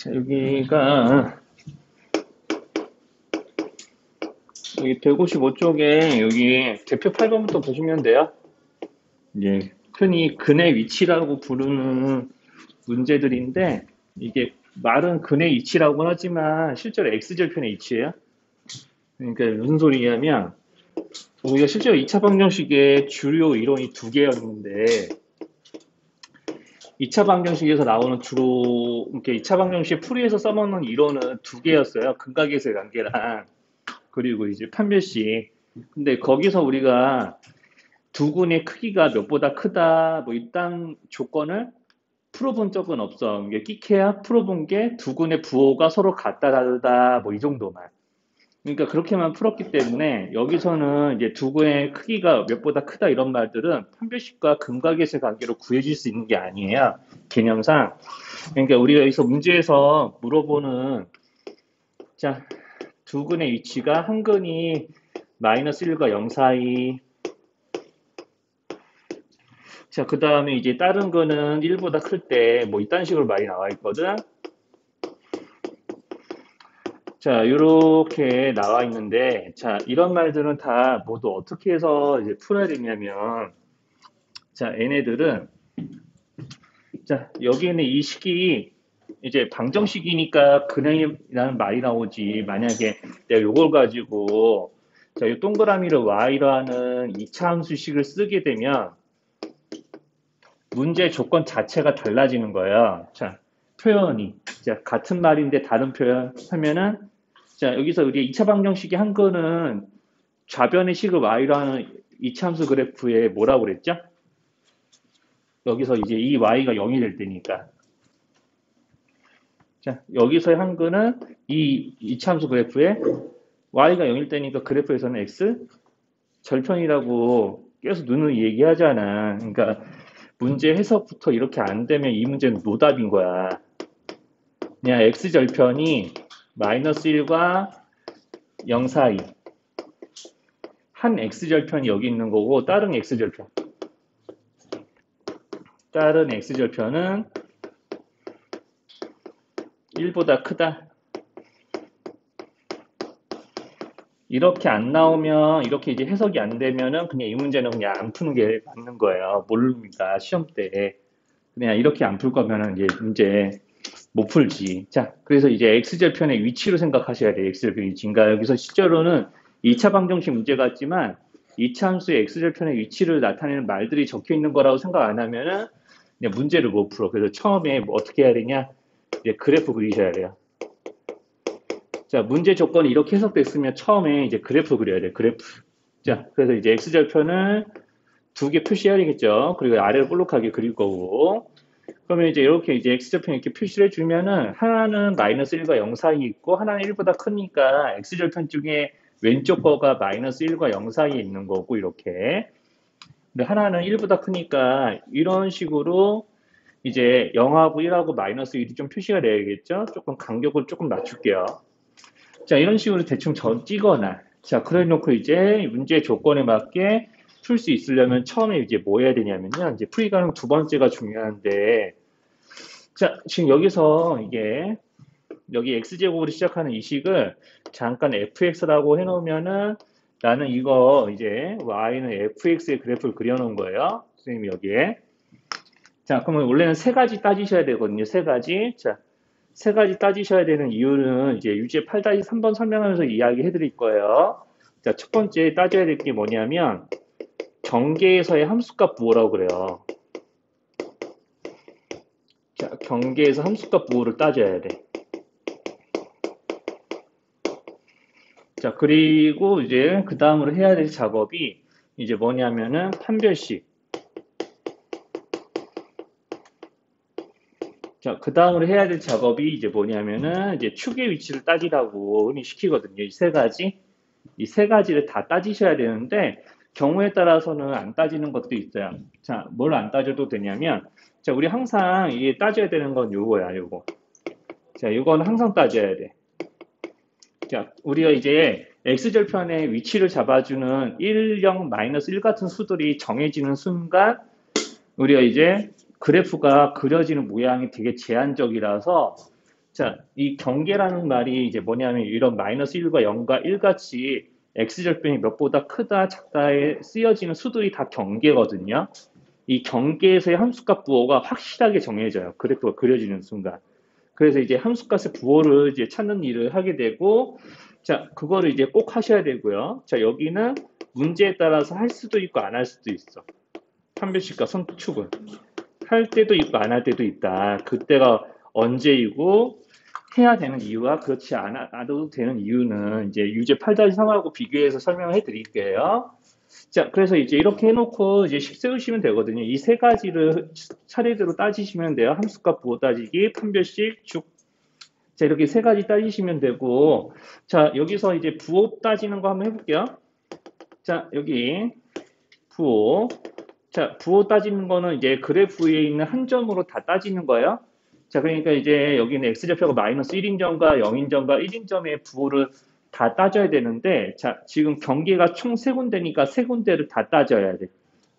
자, 여기 155쪽에 여기 대표 8번부터 보시면 돼요. 이제 흔히 근의 위치라고 부르는 문제들인데, 이게 말은 근의 위치라고 하지만 실제로 x절편의 위치예요. 그러니까 무슨 소리냐면, 우리가 실제로 2차 방정식의 주요 이론이 두 개였는데, 2차 방정식에서 나오는 주로 이렇게 2차 방정식 풀이에서 써먹는 이론은 두 개였어요. 근각에서의 관계랑 그리고 이제 판별식. 근데 거기서 우리가 두근의 크기가 몇보다 크다 뭐 이딴 조건을 풀어본 적은 없어. 이게 끼케야 풀어본 게 두근의 부호가 서로 같다 다르다 뭐 이 정도만. 그러니까 그렇게만 풀었기 때문에 여기서는 이제 두근의 크기가 몇보다 크다 이런 말들은 판별식과 근각에서의 관계로 구해질 수 있는 게 아니에요. 개념상. 그러니까 우리가 여기서 문제에서 물어보는 자 두근의 위치가 한 근이 마이너스 1과 0 사이. 자, 그 다음에 이제 다른 거는 1보다 클 때 뭐 이딴 식으로 말이 나와 있거든. 자, 이렇게 나와 있는데, 자, 이런 말들은 다 모두 어떻게 해서 이제 풀어야 되냐면, 자, 얘네들은, 자, 여기에는 이 식이 이제 방정식이니까 근행이라는 말이 나오지. 만약에 내가 이걸 가지고, 자, 이 동그라미를 y로 하는 이차 함수식을 쓰게 되면, 문제 조건 자체가 달라지는 거예요. 자, 표현이. 자, 같은 말인데 다른 표현 하면은, 자, 여기서 우리 2차 방정식의 한 거는 좌변의 식을 y로 하는 이차함수 그래프에 뭐라고 그랬죠? 여기서 이제 이 y가 0이 될 때니까. 자, 여기서의 한 거는 이 이차함수 그래프에 y가 0일 때니까 그래프에서는 x 절편이라고 계속 눈을 얘기하잖아. 그러니까 문제 해석부터 이렇게 안 되면 이 문제는 노답인 거야. 그냥 x절편이 마이너스 1과 0 사이. 한 x절편이 여기 있는 거고 다른 x절편. 다른 x절편은 1보다 크다. 이렇게 안 나오면 이렇게 이제 해석이 안 되면은 그냥 이 문제는 그냥 안 푸는 게 맞는 거예요. 모릅니다. 시험 때. 그냥 이렇게 안 풀 거면은 이제 문제 못 풀지. 자, 그래서 이제 x절편의 위치로 생각하셔야 돼요. x절편 위치인가. 여기서 실제로는 2차 방정식 문제 같지만 2차 함수의 x절편의 위치를 나타내는 말들이 적혀 있는 거라고 생각 안 하면은 그냥 문제를 못 풀어. 그래서 처음에 뭐 어떻게 해야 되냐? 이제 그래프 그리셔야 돼요. 자, 문제 조건이 이렇게 해석됐으면 처음에 이제 그래프 그려야 돼. 그래프. 자, 그래서 이제 x절편을 두 개 표시해야겠죠. 그리고 아래로 볼록하게 그릴 거고. 그러면 이제 이렇게 이제 x절편 이렇게 표시를 해주면은 하나는 마이너스 1과 0 사이에 있고 하나는 1보다 크니까 x절편 중에 왼쪽 거가 마이너스 1과 0 사이에 있는 거고 이렇게. 근데 하나는 1보다 크니까 이런 식으로 이제 0하고 1하고 마이너스 1이 좀 표시가 돼야겠죠. 조금 간격을 조금 낮출게요. 자, 이런 식으로 대충 찍어놔. 자, 그래 놓고 이제 문제 조건에 맞게 풀 수 있으려면 처음에 이제 뭐 해야 되냐면요. 이제 풀이 가능 두 번째가 중요한데, 자, 지금 여기서 이게 여기 x제곱으로 시작하는 이 식을 잠깐 fx라고 해놓으면은 나는 이거 이제 y는 fx의 그래프를 그려놓은 거예요. 선생님이 여기에. 자, 그러면 원래는 세 가지 따지셔야 되거든요. 세 가지. 자, 세 가지 따지셔야 되는 이유는 이제 유제 8-3번 설명하면서 이야기해 드릴 거예요. 자, 첫 번째 따져야 될 게 뭐냐면 경계에서의 함수값 부호라고 그래요. 자, 경계에서 함수값 부호를 따져야 돼. 자, 그리고 이제 그 다음으로 해야 될 작업이 이제 뭐냐면은 판별식. 자, 그 다음으로 해야 될 작업이 이제 뭐냐면은 이제 축의 위치를 따지라고 흔히 시키거든요. 이 세 가지. 이 세 가지를 다 따지셔야 되는데 경우에 따라서는 안 따지는 것도 있어요. 자, 뭘 안 따져도 되냐면 자, 우리 항상 이게 따져야 되는 건 요거야, 요거. 자, 이거는 항상 따져야 돼. 자, 우리가 이제 x절편의 위치를 잡아주는 1, 0, 마이너스 1 같은 수들이 정해지는 순간 우리가 이제 그래프가 그려지는 모양이 되게 제한적이라서 자, 이 경계라는 말이 이제 뭐냐면 이런 마이너스 1과 0과 1 같이 x절편이 몇보다 크다 작다에 쓰여지는 수들이 다 경계거든요. 이 경계에서의 함수값 부호가 확실하게 정해져요. 그래프가 그려지는 순간. 그래서 이제 함수값의 부호를 이제 찾는 일을 하게 되고, 자, 그거를 이제 꼭 하셔야 되고요. 자, 여기는 문제에 따라서 할 수도 있고 안 할 수도 있어. 판별식과 선축은. 할 때도 있고 안 할 때도 있다. 그때가 언제이고 해야 되는 이유와 그렇지 않아도 되는 이유는 이제 유제 8-3하고 비교해서 설명을 해 드릴게요. 자, 그래서 이제 이렇게 해놓고 이제 식 세우시면 되거든요. 이 세 가지를 차례대로 따지시면 돼요. 함수값 부호 따지기, 판별식, 축. 자, 이렇게 세 가지 따지시면 되고, 자, 여기서 이제 부호 따지는 거 한번 해볼게요. 자, 여기 부호. 자, 부호 따지는 거는 이제 그래프에 있는 한 점으로 다 따지는 거예요. 자, 그러니까 이제 여기는 x좌표가 마이너스 1인점과 0인점과 1인점의 부호를 다 따져야 되는데, 자, 지금 경계가 총 세 군데니까 세 군데를 다 따져야 돼.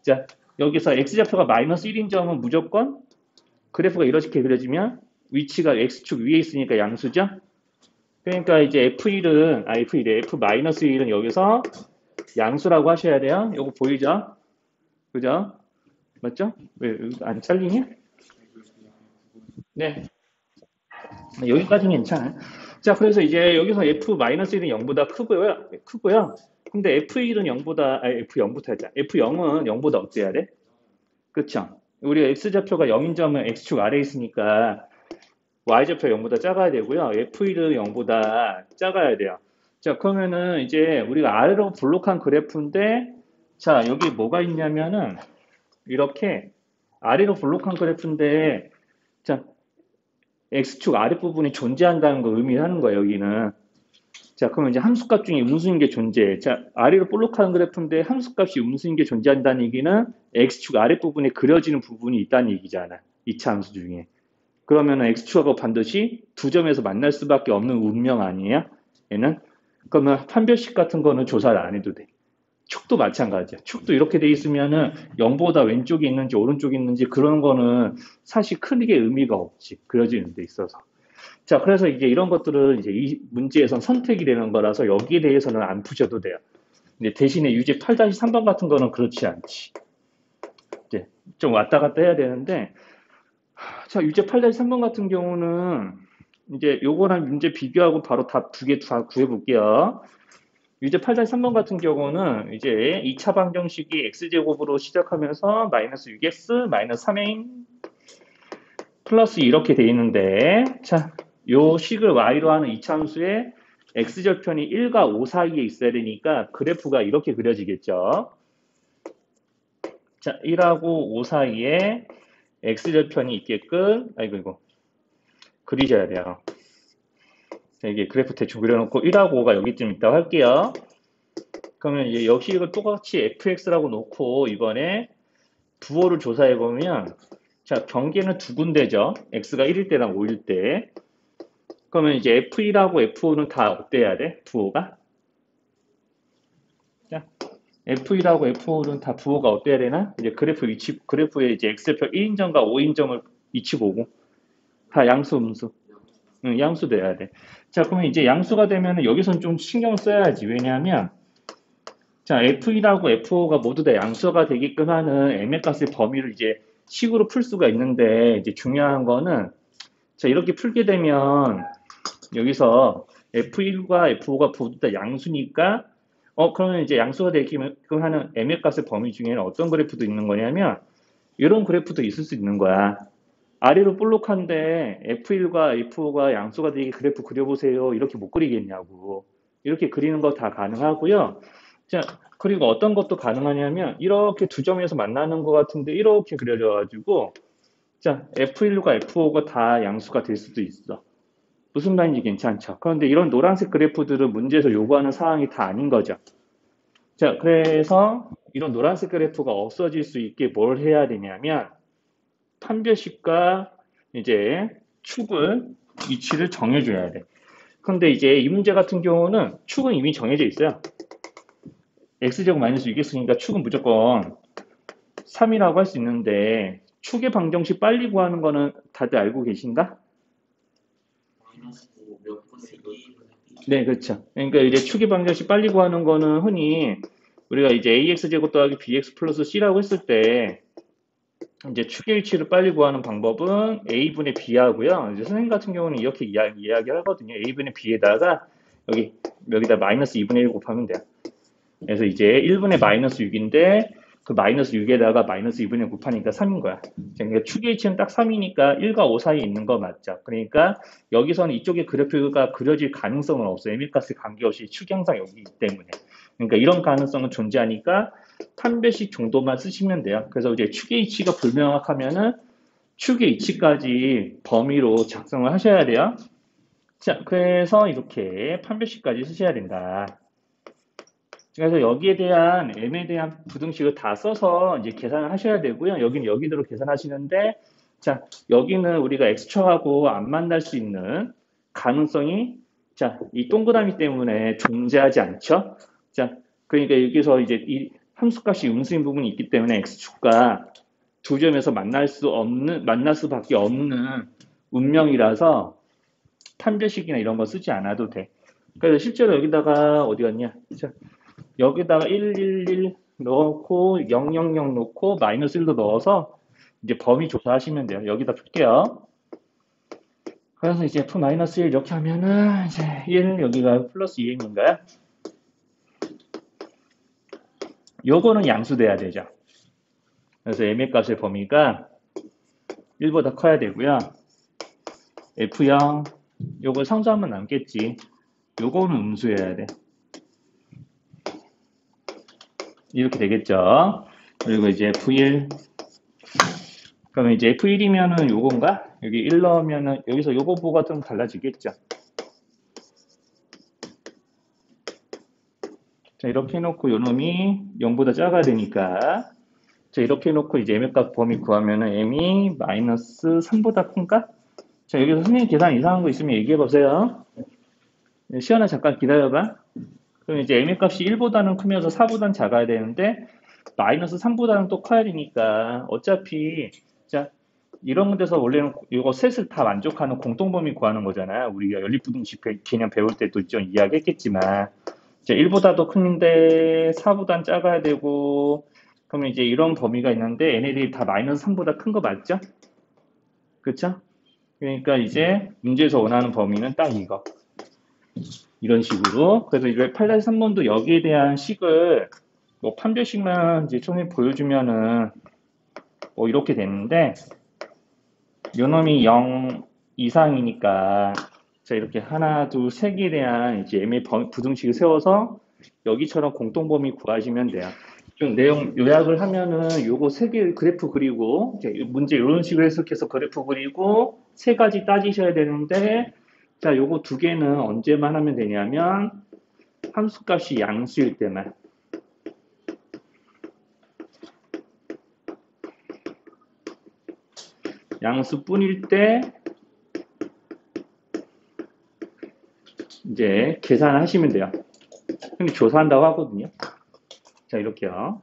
자, 여기서 x좌표가 마이너스 1인점은 무조건 그래프가 이렇게 그려지면 위치가 x축 위에 있으니까 양수죠. 그러니까 이제 F1은, F-1은 여기서 양수라고 하셔야 돼요. 요거 보이죠? 그죠? 맞죠? 왜 안 잘리냐? 네. 여기까지는 괜찮아요. 자, 그래서 이제 여기서 F-1은 0보다 크고요. 근데 F1은 0보다, F0부터 하자. F0은 0보다 어때야 돼? 그쵸? 우리가 X좌표가 0인점은 X축 아래에 있으니까 Y좌표 0보다 작아야 되고요. F1은 0보다 작아야 돼요. 자, 그러면은 이제 우리가 아래로 블록한 그래프인데, 자, 여기 뭐가 있냐면은, 이렇게 아래로 블록한 그래프인데, 자, X축 아랫부분이 존재한다는 걸 의미하는 거예요, 여기는. 자, 그러면 이제 함수값 중에 음수인 게 존재해. 자, 아래로 볼록하는 그래프인데 함수값이 음수인 게 존재한다는 얘기는 X축 아랫부분에 그려지는 부분이 있다는 얘기잖아. 2차 함수 중에. 그러면 X축하고 반드시 두 점에서 만날 수밖에 없는 운명 아니에요? 얘는? 그러면 판별식 같은 거는 조사를 안 해도 돼. 축도 마찬가지야. 축도 이렇게 돼 있으면은 0보다 왼쪽에 있는지 오른쪽에 있는지 그런 거는 사실 크게 의미가 없지. 그려지는 데 있어서. 자, 그래서 이제 이런 것들은 이제 이 문제에선 선택이 되는 거라서 여기에 대해서는 안 푸셔도 돼요. 근데 대신에 유제 8-3번 같은 거는 그렇지 않지. 이제 좀 왔다 갔다 해야 되는데, 자, 유제 8-3번 같은 경우는 이제 요거랑 문제 비교하고 바로 답 두 개 다 구해볼게요. 유제 8-3번 같은 경우는 이제 2차 방정식이 x제곱으로 시작하면서 마이너스 6x 마이너스 3a 플러스 이렇게 돼 있는데, 자, 요 식을 y로 하는 이차함수에 x절편이 1과 5 사이에 있어야 되니까 그래프가 이렇게 그려지겠죠. 자, 1하고 5 사이에 x절편이 있게끔, 아이고, 이거, 그리셔야 돼요. 자, 이게 그래프 대충 그려놓고 1하고 5가 여기쯤 있다고 할게요. 그러면 이제 역식을 똑같이 fx라고 놓고 이번에 부호를 조사해보면, 자, 경계는 두 군데죠. x가 1일 때랑 5일 때. 그러면 이제 F1하고 F5는 다 어때야 돼? 부호가? 자, F1하고 F5는 다 부호가 어때야 되나? 이제 그래프 위치, 그래프에 이제 X표 1인점과 5인점을 위치 보고. 다 양수, 음수. 응, 양수 돼야 돼. 자, 그러면 이제 양수가 되면 여기선 좀 신경 써야지. 왜냐하면, 자, F1하고 F5가 모두 다 양수가 되게끔 하는 m의 값의 범위를 이제 식으로 풀 수가 있는데, 이제 중요한 거는, 자, 이렇게 풀게 되면, 여기서 F1과 F5가 모두 다 양수니까 그러면 이제 양수가 되게끔 하는 m의 값의 범위 중에는 어떤 그래프도 있는 거냐면 이런 그래프도 있을 수 있는 거야. 아래로 볼록한데 F1과 F5가 양수가 되게 그래프 그려보세요. 이렇게 못 그리겠냐고. 이렇게 그리는 거 다 가능하고요. 자, 그리고 어떤 것도 가능하냐면 이렇게 두 점에서 만나는 것 같은데 이렇게 그려져가지고 자, F1과 F5가 다 양수가 될 수도 있어. 무슨 말인지 괜찮죠? 그런데 이런 노란색 그래프들은 문제에서 요구하는 사항이 다 아닌 거죠. 자, 그래서 이런 노란색 그래프가 없어질 수 있게 뭘 해야 되냐면 판별식과 이제 축을 위치를 정해줘야 돼. 근데 이제 이 문제 같은 경우는 축은 이미 정해져 있어요. x제곱 마이너스 6x니까 축은 무조건 3이라고 할 수 있는데 축의 방정식 빨리 구하는 거는 다들 알고 계신가? 네, 그렇죠. 그러니까 이제 추계 방정식 빨리 구하는 거는 흔히 우리가 이제 ax 제곱 더하기 bx 플러스 c라고 했을 때 이제 축의 위치를 빨리 구하는 방법은 a분의 b하고요. 이제 선생님 같은 경우는 이렇게 이야기를 하거든요. a분의 b에다가 여기다 마이너스 2분의 1 곱하면 돼요. 그래서 이제 1분의 마이너스 6인데 그 마이너스 6에다가 마이너스 2분의 1 곱하니까 3인 거야. 그러니까 축의 위치는 딱 3이니까 1과 5 사이에 있는 거 맞죠? 그러니까 여기서는 이쪽에 그래프가 그려질 가능성은 없어요. m값에 관계없이 축이 항상 여기 있기 때문에. 그러니까 이런 가능성은 존재하니까 판별식 정도만 쓰시면 돼요. 그래서 이제 축의 위치가 불명확하면은 축의 위치까지 범위로 작성을 하셔야 돼요. 자, 그래서 이렇게 판별식까지 쓰셔야 된다. 그래서 여기에 대한 m에 대한 부등식을 다 써서 이제 계산을 하셔야 되고요. 여기는 여기대로 계산하시는데, 자, 여기는 우리가 x축하고 안 만날 수 있는 가능성이, 자, 이 동그라미 때문에 존재하지 않죠? 자, 그러니까 여기서 이제 이 함수값이 음수인 부분이 있기 때문에 x축과 두 점에서 만날 수밖에 없는 운명이라서 판별식이나 이런 거 쓰지 않아도 돼. 그래서 실제로 여기다가 어디 갔냐? 자, 여기다가 111 넣고 000 넣고 마이너스 1도 넣어서 이제 범위 조사하시면 돼요. 여기다 풀게요. 그래서 이제 f 마이너스 1 이렇게 하면은 이제 1 여기가 플러스 2m인가요? 요거는 양수돼야 되죠. 그래서 m의 값의 범위가 1보다 커야 되고요. f0 요거 상수하면 남겠지. 요거는 음수여야 돼. 이렇게 되겠죠. 그리고 이제 f1 그러면 이제 f1이면은 요건가? 여기 1 넣으면은 여기서 요거 보가 좀 달라지겠죠. 자, 이렇게 해놓고 요 놈이 0보다 작아야 되니까 자, 이렇게 해놓고 이제 m의 값 범위 구하면은 m이 마이너스 3보다 큰가? 자, 여기서 선생님 계산 이상한 거 있으면 얘기해 보세요. 시연아 잠깐 기다려봐. 그럼 이제 m의 값이 1보다는 크면서 4보다는 작아야 되는데 마이너스 3보다는 또 커야 되니까 어차피 자 이런 데서 원래는 이거 셋을 다 만족하는 공통범위 구하는 거잖아. 우리가 연립부등식 개념 배울 때도 좀 이야기했겠지만 자 1보다도 큰데 4보다는 작아야 되고 그러면 이제 이런 범위가 있는데 얘네들이 다 마이너스 3보다 큰 거 맞죠? 그렇죠? 그러니까 이제 문제에서 원하는 범위는 딱 이거. 이런 식으로. 그래서 이제 8-3번도 여기에 대한 식을 뭐 판별식만 이제 처음에 보여주면은 뭐 이렇게 되는데 요놈이 0 이상이니까 자 이렇게 하나, 둘, 세 개에 대한 이제 m의 부등식을 세워서 여기처럼 공통범위 구하시면 돼요. 좀 내용 요약을 하면은 요거 세 개 그래프 그리고 이제 문제 이런 식으로 해석해서 그래프 그리고 세 가지 따지셔야 되는데 자 요거 두 개는 언제만 하면 되냐면 함수값이 양수일 때만 양수뿐일 때 이제 계산하시면 돼요. 근데 조사한다고 하거든요. 자 이렇게요.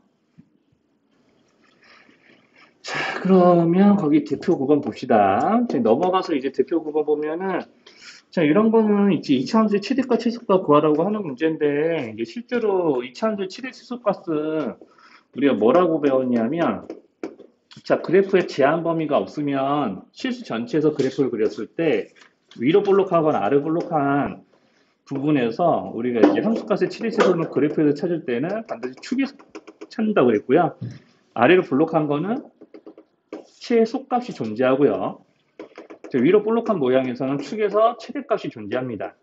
자 그러면 거기 대표 구간 봅시다. 넘어가서 이제 대표 구간 보면은 자 이런 거는 이제 이차함수의 최대값 최소값 구하라고 하는 문제인데 이게 실제로 이차함수의 최대 최소값은 우리가 뭐라고 배웠냐면 자 그래프에 제한 범위가 없으면 실수 전체에서 그래프를 그렸을 때 위로 볼록하거나 아래 볼록한 부분에서 우리가 이제 함수값의 최대 최소는 그래프에서 찾을 때는 반드시 축에서 찾는다고 그랬고요. 아래로 볼록한 거는 최소값이 존재하고요. 위로 볼록한 모양에서는 축에서 최대값이 존재합니다.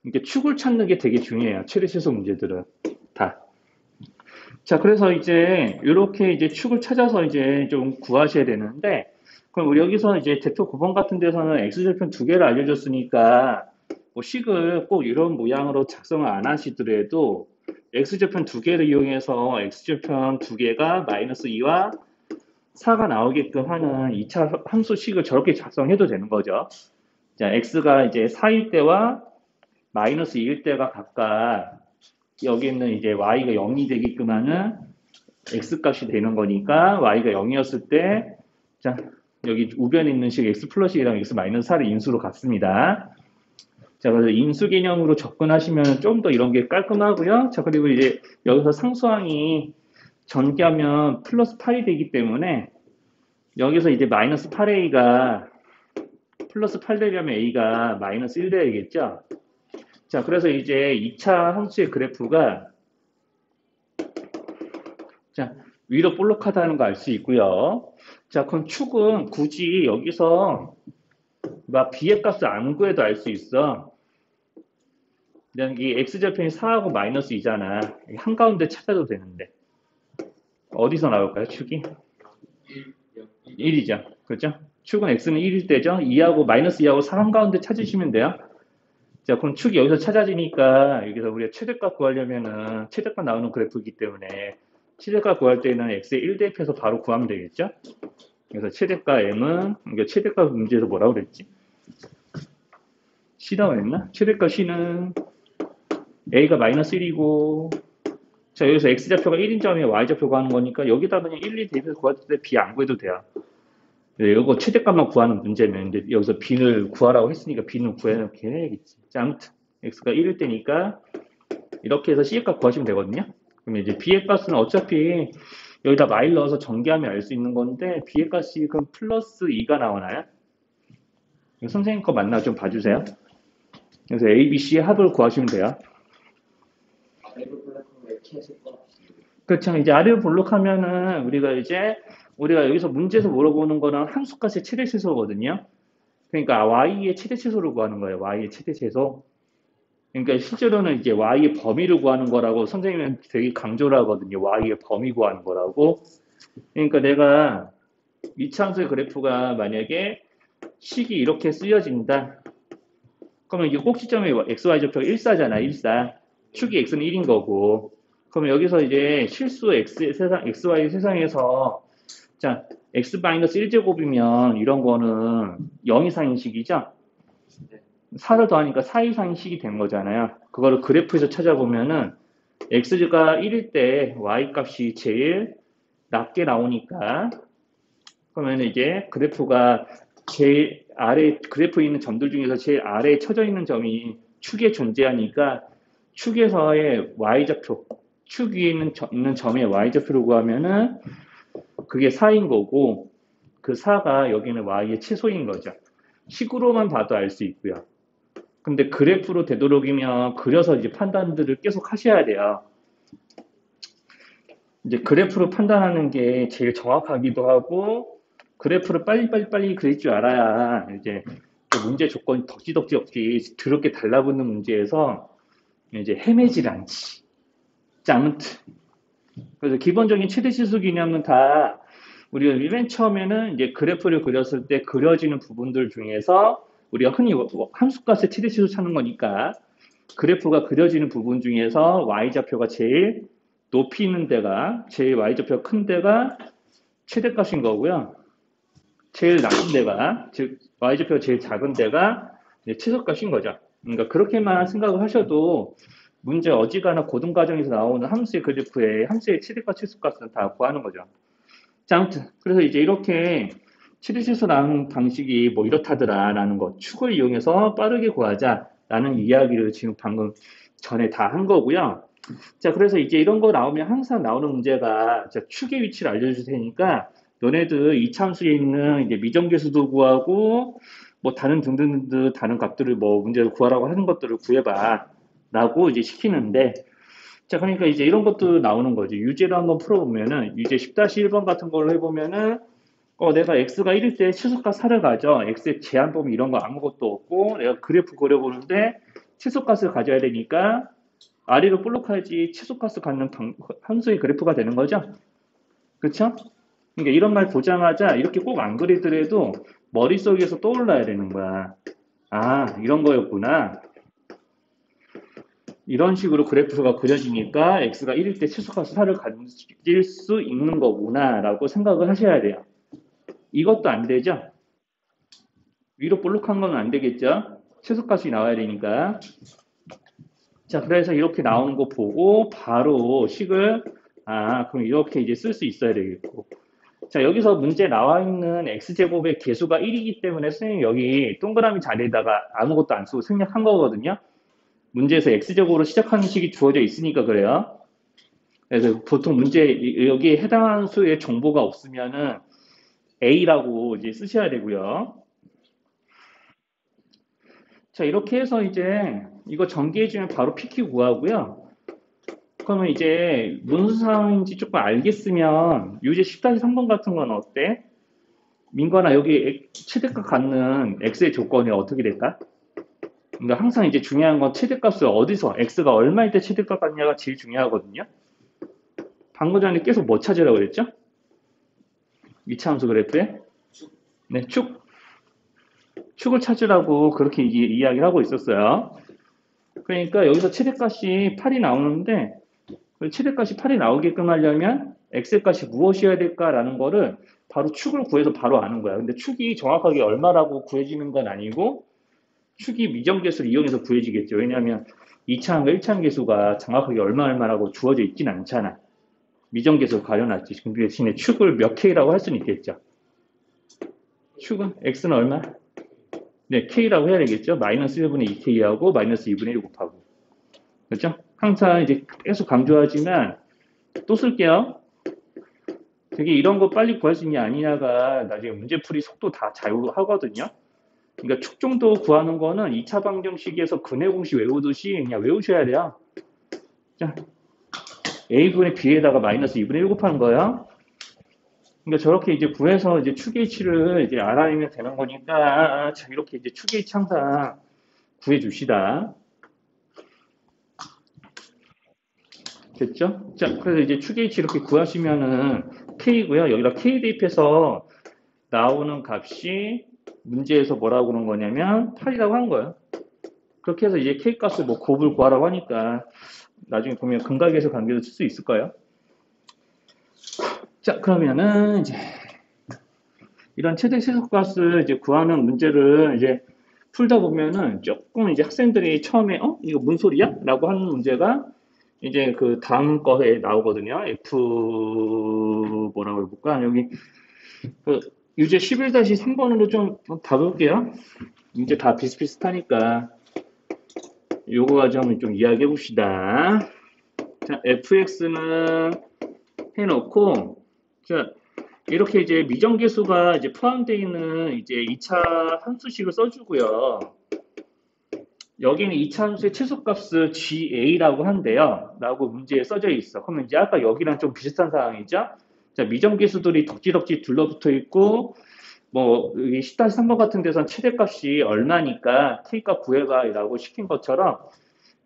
이렇게 축을 찾는 게 되게 중요해요. 최대 최소 문제들은 다. 자, 그래서 이제 이렇게 이제 축을 찾아서 이제 좀 구하셔야 되는데, 그럼 우리 여기서 이제 대표 9번 같은 데서는 x절편 두 개를 알려줬으니까 뭐 식을 꼭 이런 모양으로 작성을 안 하시더라도 x절편 두 개를 이용해서 x절편 두 개가 마이너스 2와 4가 나오게끔 하는 2차 함수식을 저렇게 작성해도 되는 거죠. 자, x가 이제 4일 때와 마이너스 2일 때가 각각 여기는 이제 y가 0이 되게끔 하는 x값이 되는 거니까 y가 0이었을 때 자, 여기 우변에 있는 식 x 플러스 1이랑 x 마이너스 4를 인수로 갖습니다. 자, 그래서 인수 개념으로 접근하시면 좀 더 이런 게 깔끔하고요. 자, 그리고 이제 여기서 상수항이 전개하면 플러스 8이 되기 때문에 여기서 이제 마이너스 8a가 플러스 8 되려면 a가 마이너스 1 돼야겠죠? 자, 그래서 이제 2차 함수의 그래프가 자, 위로 볼록하다는 거 알 수 있고요. 자, 그럼 축은 굳이 여기서 막 b의 값을 안 구해도 알 수 있어. 이 x절편이 4하고 마이너스 2잖아. 한가운데 찾아도 되는데. 어디서 나올까요, 축이? 1이죠. 그렇죠? 축은 x는 1일 때죠. 2하고 마이너스 2하고 4 한가운데 찾으시면 돼요. 자, 그럼 축이 여기서 찾아지니까 여기서 우리가 최대값 구하려면은 최대값 나오는 그래프이기 때문에 최대값 구할 때는 x의 1 대입해서 바로 구하면 되겠죠? 그래서 최대값 m은 이게 최대값 문제에서 뭐라고 그랬지? C라고 했나? 최대값 C는 A가 마이너스 1이고 자 여기서 X좌표가 1인 점에 Y좌표 구하는 거니까 여기다 그냥 1, 2 대입해서 구할 때 B 안 구해도 돼요. 네, 이거 최대값만 구하는 문제면 이제 여기서 B를 구하라고 했으니까 B는 구해놓게 해야겠지. 자, 아무튼 X가 1일 때니까 이렇게 해서 C의 값 구하시면 되거든요. 그러면 이제 B의 값은 어차피 여기다 마일 넣어서 전개하면 알 수 있는 건데 B의 값이 그럼 플러스 2가 나오나요? 선생님 거 맞나 좀 봐주세요. 그래서 A, B, C의 합을 구하시면 돼요. 그렇죠. 이제 아래로 볼록하면은 우리가 여기서 문제에서 물어보는 거는 함수값의 최대 최소거든요. 그러니까 y의 최대 최소를 구하는 거예요. y의 최대 최소. 그러니까 실제로는 이제 y의 범위를 구하는 거라고 선생님은 되게 강조를 하거든요. y의 범위 구하는 거라고. 그러니까 내가 이차함수의 그래프가 만약에 식이 이렇게 쓰여진다. 그러면 이게 꼭지점에 xy좌표가 1사잖아. 1사. 축이 x는 1인 거고. 그러면 여기서 이제 실수 xy 세상에서 자, x-1제곱이면 이런 거는 0 이상인 식이죠? 4를 더하니까 4 이상인 식이 된 거잖아요. 그거를 그래프에서 찾아보면은 x가 1일 때 y 값이 제일 낮게 나오니까 그러면 이제 그래프가 제일 아래 그래프에 있는 점들 중에서 제일 아래에 쳐져 있는 점이 축에 존재하니까 축에서의 y좌표 축 위에 있는 점의 y좌표를 구하면은 그게 4인 거고 그 4가 여기는 y의 최소인 거죠. 식으로만 봐도 알 수 있고요. 근데 그래프로 되도록이면 그려서 이제 판단들을 계속 하셔야 돼요. 이제 그래프로 판단하는 게 제일 정확하기도 하고 그래프를 빨리 그릴 줄 알아야 이제 그 문제 조건이 덕지덕지 더럽게 달라붙는 문제에서 이제 헤매질 않지. 자, 아무튼 그래서 기본적인 최대치수 개념은 다 우리가 맨 처음에는 이제 그래프를 그렸을 때 그려지는 부분들 중에서 우리가 흔히 함수값의 최대치수 찾는 거니까 그래프가 그려지는 부분 중에서 y좌표가 제일 높이 있는 데가 제일 y좌표가 큰 데가 최대값인 거고요. 제일 낮은 데가 즉 y좌표가 제일 작은 데가 최소값인 거죠. 그러니까 그렇게만 생각을 하셔도 문제 어지간한 고등과정에서 나오는 함수의 그래프에 함수의 최대값 최소값은 다 구하는 거죠. 자, 아무튼 그래서 이제 이렇게 최대치수 나오는 방식이 뭐 이렇다더라라는 거 축을 이용해서 빠르게 구하자라는 이야기를 지금 방금 전에 다 한 거고요. 자, 그래서 이제 이런 거 나오면 항상 나오는 문제가 자, 축의 위치를 알려줄 테니까 너네들 이차함수에 있는 이제 미정계수도 구하고 뭐 다른 등등등 다른 값들을 뭐 문제를 구하라고 하는 것들을 구해봐 라고 이제 시키는데 자, 그러니까 이제 이런 것도 나오는 거지. 유제로 한번 풀어보면은, 유제 10-1번 같은 걸로 해보면은, 내가 x가 1일 때 최소값 4를 가져. x의 제한 범위 이런 거 아무것도 없고, 내가 그래프 그려보는데, 최소값을 가져야 되니까, 아래로 볼록해야지 최소값을 갖는 함수의 그래프가 되는 거죠. 그쵸? 그러니까 이런 말 보자마자 이렇게 꼭 안 그리더라도 머릿속에서 떠올라야 되는 거야. 아, 이런 거였구나. 이런 식으로 그래프가 그려지니까 x가 1일 때 최소값 4를 가질 수 있는 거구나 라고 생각을 하셔야 돼요. 이것도 안 되죠? 위로 볼록한 건 안 되겠죠? 최소값이 나와야 되니까. 자, 그래서 이렇게 나오는 거 보고 바로 식을 그럼 이렇게 이제 쓸 수 있어야 되겠고. 자, 여기서 문제 나와 있는 x제곱의 개수가 1이기 때문에 선생님 여기 동그라미 자리에다가 아무것도 안 쓰고 생략한 거거든요. 문제에서 x제곱으로 시작하는 식이 주어져 있으니까 그래요. 그래서 보통 문제 여기에 해당하는 수의 정보가 없으면은 a라고 이제 쓰셔야 되고요. 자, 이렇게 해서 이제 이거 전개해주면 바로 PQ 구하고요. 그러면 이제 무슨 상황인지 조금 알겠으면 유제 10-3번 같은 건 어때? 민거나 여기 최대값 갖는 x의 조건이 어떻게 될까? 그러니까 항상 이제 중요한 건 최대값을 어디서 x가 얼마일 때 최대값 갖냐가 제일 중요하거든요. 방금 전에 계속 뭐 찾으라고 그랬죠? 이차함수 그래프에 네, 축을 찾으라고 그렇게 이야기를 하고 있었어요. 그러니까 여기서 최대값이 8이 나오는데 최대값이 8이 나오게끔 하려면 x의 값이 무엇이어야 될까라는 거를 바로 축을 구해서 바로 아는 거야. 근데 축이 정확하게 얼마라고 구해지는 건 아니고 축이 미정계수를 이용해서 구해지겠죠. 왜냐하면 2차함과 1차함 계수가 정확하게 얼마라고 주어져 있진 않잖아. 미정계수 가려놨지. 그 대신에 축을 몇 K라고 할 수는 있겠죠. 축은 X는 얼마? 네, K라고 해야 되겠죠. 마이너스 1분의 2K하고 마이너스 2분의 1 곱하고. 그렇죠? 항상 이제 계속 강조하지만 또 쓸게요. 되게 이런 거 빨리 구할 수 있냐 아니냐가 나중에 문제풀이 속도 다 자유하거든요. 그러니까 축 정도 구하는 거는 2차 방정식에서 근해 공식 외우듯이 그냥 외우셔야 돼요. 자, A분의 B에다가 마이너스 2분의 1 곱하는 거예요. 그러니까 저렇게 이제 구해서 이제 축의 치를 이제 알아내면 되는 거니까 자, 이렇게 이제 축의 치 항상 구해 줍시다. 됐죠? 자, 그래서 이제 축의 치 이렇게 구하시면은 K고요. 여기다 K 대입해서 나오는 값이 문제에서 뭐라고 그러는 거냐면 8이라고 한 거예요. 그렇게 해서 이제 K 값을 뭐 곱을 구하라고 하니까 나중에 보면 근각에서 관계도 쓸 수 있을 거예요. 자, 그러면은 이제 이런 최대 최소값을 이제 구하는 문제를 이제 풀다 보면은 조금 이제 학생들이 처음에 이거 뭔 소리야? 라고 하는 문제가 이제 그 다음 거에 나오거든요. F 뭐라고 해볼까? 여기 그 유제 11-3번으로 좀 봐볼게요. 이제 다 비슷비슷하니까 요거 과정을 좀 이야기해 봅시다. 자, fx는 해놓고 자, 이렇게 이제 미정계수가 이제 포함되어 있는 이제 2차 함수식을 써주고요. 여기는 2차 함수의 최소값을 GA라고 한대요. 라고 문제에 써져 있어. 그러면 이제 아까 여기랑 좀 비슷한 상황이죠. 자, 미정계수들이 덕지덕지 둘러붙어 있고, 뭐, 10-3번 같은 데선 최대값이 얼마니까 K값 구해봐라고 시킨 것처럼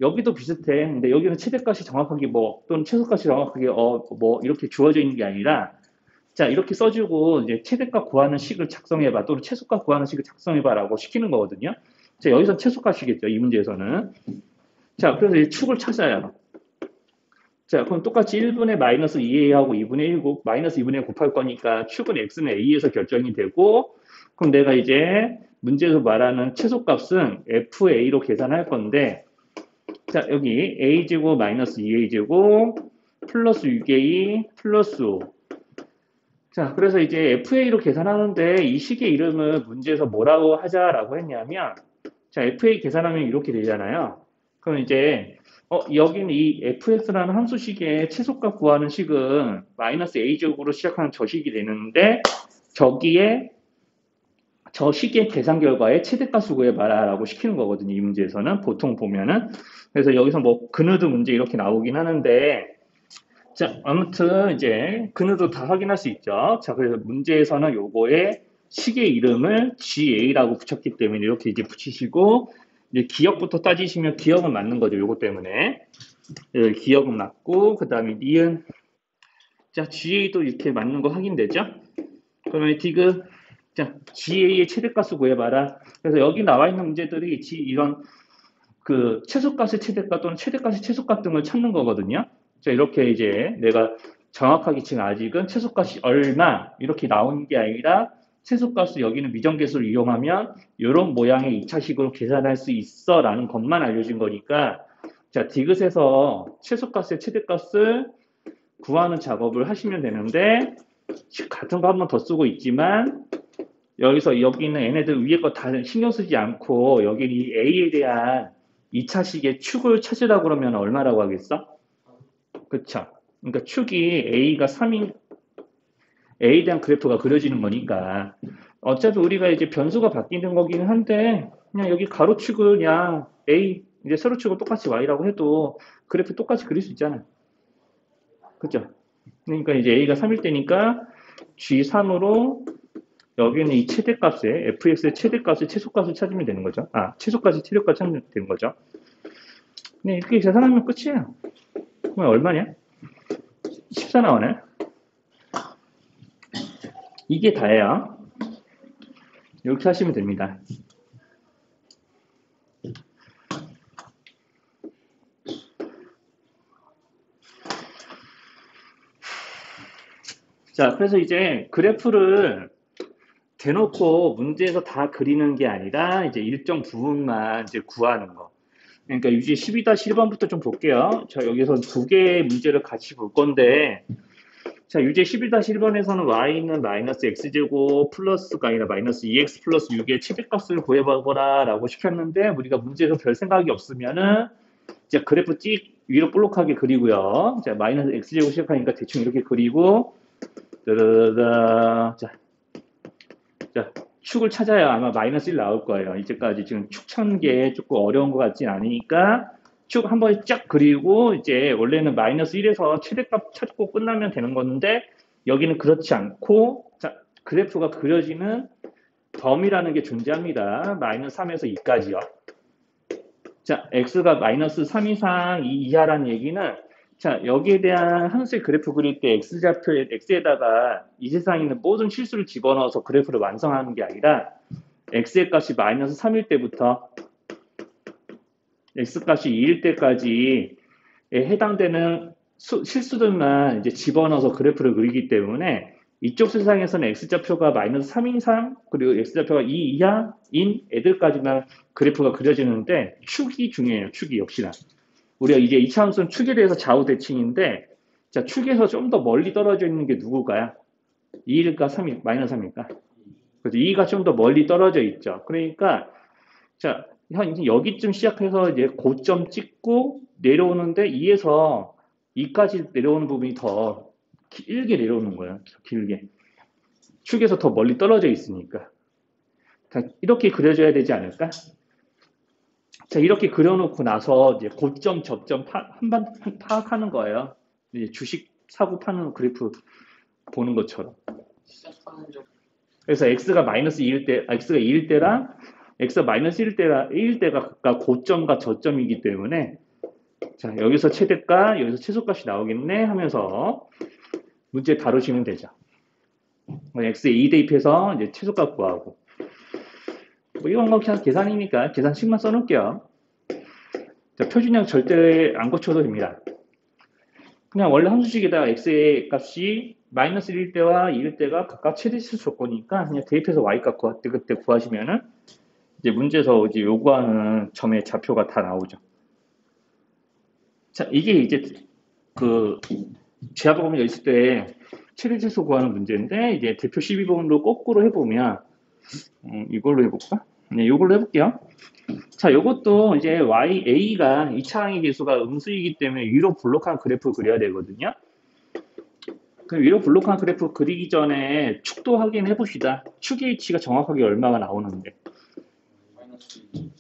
여기도 비슷해. 근데 여기는 최대값이 정확하게 뭐, 또는 최소값이 정확하게 뭐, 이렇게 주어져 있는 게 아니라 자, 이렇게 써주고 이제 최대값 구하는 식을 작성해봐 또는 최소값 구하는 식을 작성해봐라고 시키는 거거든요. 자, 여기서 최소값이겠죠. 이 문제에서는. 자, 그래서 이 축을 찾아요. 자, 그럼 똑같이 1분의 마이너스 2a하고 2분의 1 마이너스 2분의 1 곱할 거니까 축은 x는 a에서 결정이 되고 그럼 내가 이제 문제에서 말하는 최소값은 fa로 계산할 건데 자, 여기 a제곱 마이너스 2a제곱 플러스 6a 플러스 5 자, 그래서 이제 FA로 계산하는데 이 식의 이름을 문제에서 뭐라고 하자라고 했냐면 자, FA 계산하면 이렇게 되잖아요. 그럼 이제 여기는 이 fx라는 함수식의 최소값 구하는 식은 마이너스 a제곱으로 시작하는 저 식이 되는데 저기에 저 식의 계산 결과에 최대값을 구해봐라 라고 시키는 거거든요. 이 문제에서는 보통 보면은 그래서 여기서 뭐 그누드 문제 이렇게 나오긴 하는데 자, 아무튼 이제 근우도 다 확인할 수 있죠. 자, 그래서 문제에서는 요거에 식의 이름을 GA라고 붙였기 때문에 이렇게 이제 붙이시고 이제 기억부터 따지시면 기억은 맞는 거죠. 요거 때문에 기억은 맞고 그 다음에 니은 자 GA도 이렇게 맞는 거 확인되죠. 그러면 디귿 자 GA의 최대값을 구해봐라. 그래서 여기 나와 있는 문제들이 이런 그 최소값의 최대값 또는 최대값의 최소값 등을 찾는 거거든요. 자, 이렇게 이제 내가 정확하게 지금 아직은 최소값이 얼마 이렇게 나오는 게 아니라 최소값을 여기는 미정계수를 이용하면 이런 모양의 2차식으로 계산할 수 있어 라는 것만 알려준 거니까 자, 디귿에서 최소값의 최대값을 구하는 작업을 하시면 되는데 같은 거 한 번 더 쓰고 있지만 여기서 여기 있는 얘네들 위에 거 다 신경 쓰지 않고 여기 이 A에 대한 2차식의 축을 찾으라고 그러면 얼마라고 하겠어? 그쵸? 그러니까 축이 A가 3인 A에 대한 그래프가 그려지는 거니까 어차피 우리가 이제 변수가 바뀌는 거긴 한데 그냥 여기 가로축을 그냥 A 이제 세로축을 똑같이 Y라고 해도 그래프 똑같이 그릴 수 있잖아. 그죠? 그러니까 이제 A가 3일 때니까 G3으로 여기는 이 최대값에 fx의 최대값의 최소값을 찾으면 되는 거죠. 아, 최소값이 최대값 찾으면 되는 거죠. 네, 이렇게 계산하면 끝이에요. 그럼 얼마냐? 14 나오네. 이게 다예요. 이렇게 하시면 됩니다. 자, 그래서 이제 그래프를 대놓고 문제에서 다 그리는 게 아니라 이제 일정 부분만 이제 구하는 거. 그러니까 유지 12-1번부터 좀 볼게요. 자, 여기서 두 개의 문제를 같이 볼 건데, 자, 유제 11-1번에서는 y는 마이너스 x제곱 플러스가 아니라 마이너스 2x 플러스 6의 최대값을 구해보거라 라고 시켰는데, 우리가 문제에서 별 생각이 없으면은, 이제 그래프 찍 위로 볼록하게 그리고요. 자, 마이너스 x제곱 시작하니까 대충 이렇게 그리고, 자, 축을 찾아야 아마 마이너스 1 나올 거예요. 이제까지 지금 축 찾는 게 조금 어려운 것 같진 않으니까 축 한 번 쫙 그리고 이제 원래는 마이너스 1에서 최대값 찾고 끝나면 되는 건데 여기는 그렇지 않고 자, 그래프가 그려지는 범위라는 게 존재합니다. 마이너스 3에서 2까지요. 자, x가 마이너스 3 이상 2 이하라는 얘기는 자, 여기에 대한 함수의 그래프 그릴 때 x좌표에 x에다가 이 세상에 있는 모든 실수를 집어넣어서 그래프를 완성하는 게 아니라 x의 값이 마이너스 3일 때부터 x값이 2일 때까지에 해당되는 실수들만 이제 집어넣어서 그래프를 그리기 때문에 이쪽 세상에서는 x좌표가 마이너스 3 이상 그리고 x좌표가 2 이하인 애들까지만 그래프가 그려지는데 축이 중요해요. 축이 역시나. 우리가 이제 2차 함수는 축에 대해서 좌우 대칭인데 자, 축에서 좀 더 멀리 떨어져 있는 게 누구가요? 2일까 3일, 마이너스 3일까? 그래서 2가 좀 더 멀리 떨어져 있죠. 그러니까 자, 이제 여기쯤 시작해서 이제 고점 찍고 내려오는데 2에서 2까지 내려오는 부분이 더 길게 내려오는 거예요. 길게. 축에서 더 멀리 떨어져 있으니까. 이렇게 그려줘야 되지 않을까? 자, 이렇게 그려놓고 나서 이제 고점, 접점 한번 파악하는 거예요. 이제 주식 사고 파는 그래프 보는 것처럼. 그래서 x가 마이너스 2일 때, x가 2일 때랑 x가 마이너스 1일 때가 각각 고점과 저점이기 때문에 자, 여기서 최대값, 여기서 최소값이 나오겠네 하면서 문제 다루시면 되죠. x에 2 대입해서 이제 최소값 구하고. 뭐 이건 뭐 그냥 계산이니까 계산식만 써놓을게요. 자, 표준형 절대 안 고쳐도 됩니다. 그냥 원래 함수식에다가 x의 값이 마이너스 1일 때와 2일 때가 각각 최대치 조건이니까 그냥 대입해서 y값 그때 구하시면은 이제 문제에서 이제 요구하는 점의 좌표가 다 나오죠. 자, 이게 이제 그 제압범위 있을 때 최대치수 구하는 문제인데 이제 대표 12번으로 거꾸로 해보면 이걸로 해볼까? 네, 이걸로 해볼게요. 자, 요것도 이제 A가 2차 항의 계수가 음수이기 때문에 위로 블록한 그래프 그려야 되거든요. 그 위로 블록한 그래프 그리기 전에 축도 확인해 봅시다. 축 H가 정확하게 얼마가 나오는데.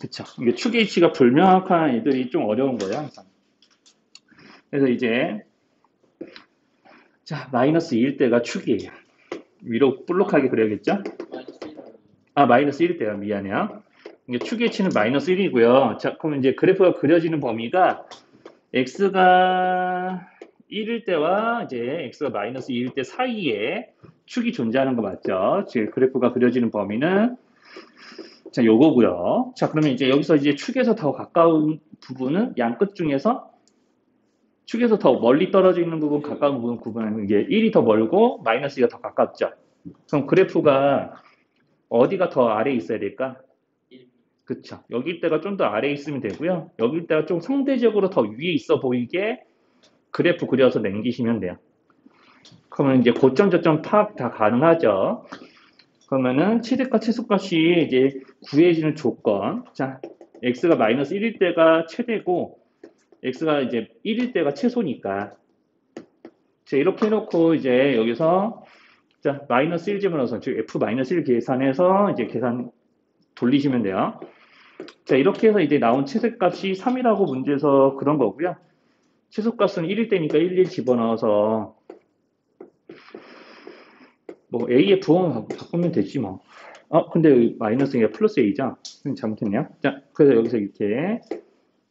그쵸. 이게 축 H가 불명확한 애들이 좀 어려운 거예요, 항상. 그래서 이제, 자, 마이너스 2일 때가 축이에요. 위로 블록하게 그려야겠죠? 아, 마이너스 1일 때가 미안해요. 이게 축의 치는 마이너스 1이고요. 자, 그럼 이제 그래프가 그려지는 범위가 x가 1일 때와 이제 x가 마이너스 2일 때 사이에 축이 존재하는 거 맞죠? 지금 그래프가 그려지는 범위는 자, 요거고요. 자, 그러면 이제 여기서 이제 축에서 더 가까운 부분은 양 끝 중에서 축에서 더 멀리 떨어져 있는 부분, 가까운 부분 구분하는 게 1이 더 멀고 마이너스 2가 더 가깝죠. 그럼 그래프가 어디가 더 아래에 있어야 될까? 그쵸. 여기 때가 좀 더 아래에 있으면 되고요. 여기 때가 좀 상대적으로 더 위에 있어 보이게 그래프 그려서 남기시면 돼요. 그러면 이제 고점, 저점 파악 다 가능하죠. 그러면은 최대값, 최소값이 이제 구해지는 조건. 자, x가 마이너스 1일 때가 최대고, x가 이제 1일 때가 최소니까. 자, 이렇게 해놓고 이제 여기서 자, 마이너스 1 집어넣어서, 즉 f 마이너스 1 계산해서 이제 계산 돌리시면 돼요. 자, 이렇게 해서 이제 나온 최대값이 3이라고 문제에서 그런 거고요. 최소값은 1일 때니까 1 집어넣어서 뭐 a의 부호만 바꾸면 되지 뭐. 근데 여기 마이너스가 플러스 a죠? 잘못했네요. 자, 그래서 여기서 이렇게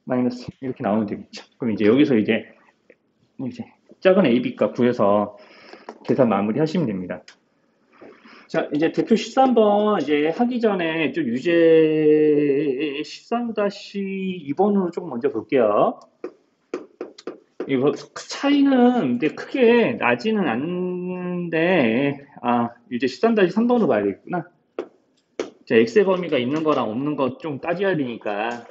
마이너스 이렇게 나오면 되겠죠. 그럼 이제 여기서 이제 작은 ab 값 구해서 계산 마무리 하시면 됩니다. 자, 이제 대표 13번 이제 하기 전에 좀 유제 13-2번으로 좀 먼저 볼게요. 이거 차이는 근데 크게 나지는 않는데 유제 13-3번으로 봐야겠구나. 자, x의 범위가 있는 거랑 없는 거 좀 따져야 되니까.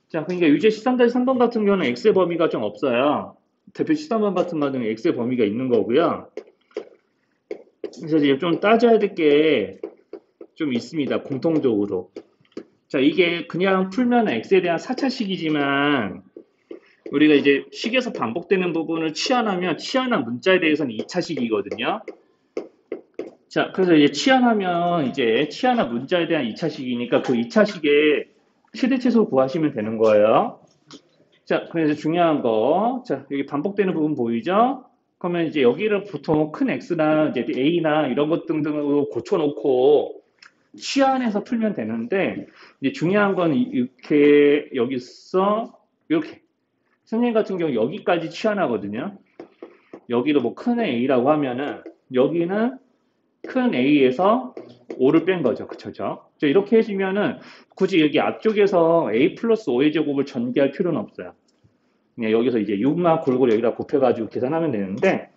자, 그러니까 유제 13-3번 같은 경우는 x의 범위가 좀 없어요. 대표 13번 같은 경우는 x의 범위가 있는 거고요. 그래서 이제 좀 따져야 될 게 좀 있습니다. 공통적으로. 자, 이게 그냥 풀면 x에 대한 4차식이지만 우리가 이제 식에서 반복되는 부분을 치환하면 치환한 문자에 대해서는 2차식이거든요. 자, 그래서 이제 치환하면 이제 치환한 문자에 대한 2차식이니까 그 2차식의 최대 최소를 구하시면 되는 거예요. 자, 그래서 중요한 거. 자, 여기 반복되는 부분 보이죠? 그러면 이제 여기를 보통 큰 x나 이제 a나 이런 것 등등으로 고쳐놓고 치환해서 풀면 되는데 이제 중요한 건 이렇게 여기서 이렇게 선생님 같은 경우 여기까지 치환하거든요. 여기도 뭐 큰 a라고 하면은 여기는 큰 a에서 5를 뺀 거죠. 그쵸? 이렇게 해주면은 굳이 여기 앞쪽에서 a 플러스 5의 제곱을 전개할 필요는 없어요. 그냥 여기서 이제 6만 골고루 여기다 곱해가지고 계산하면 되는데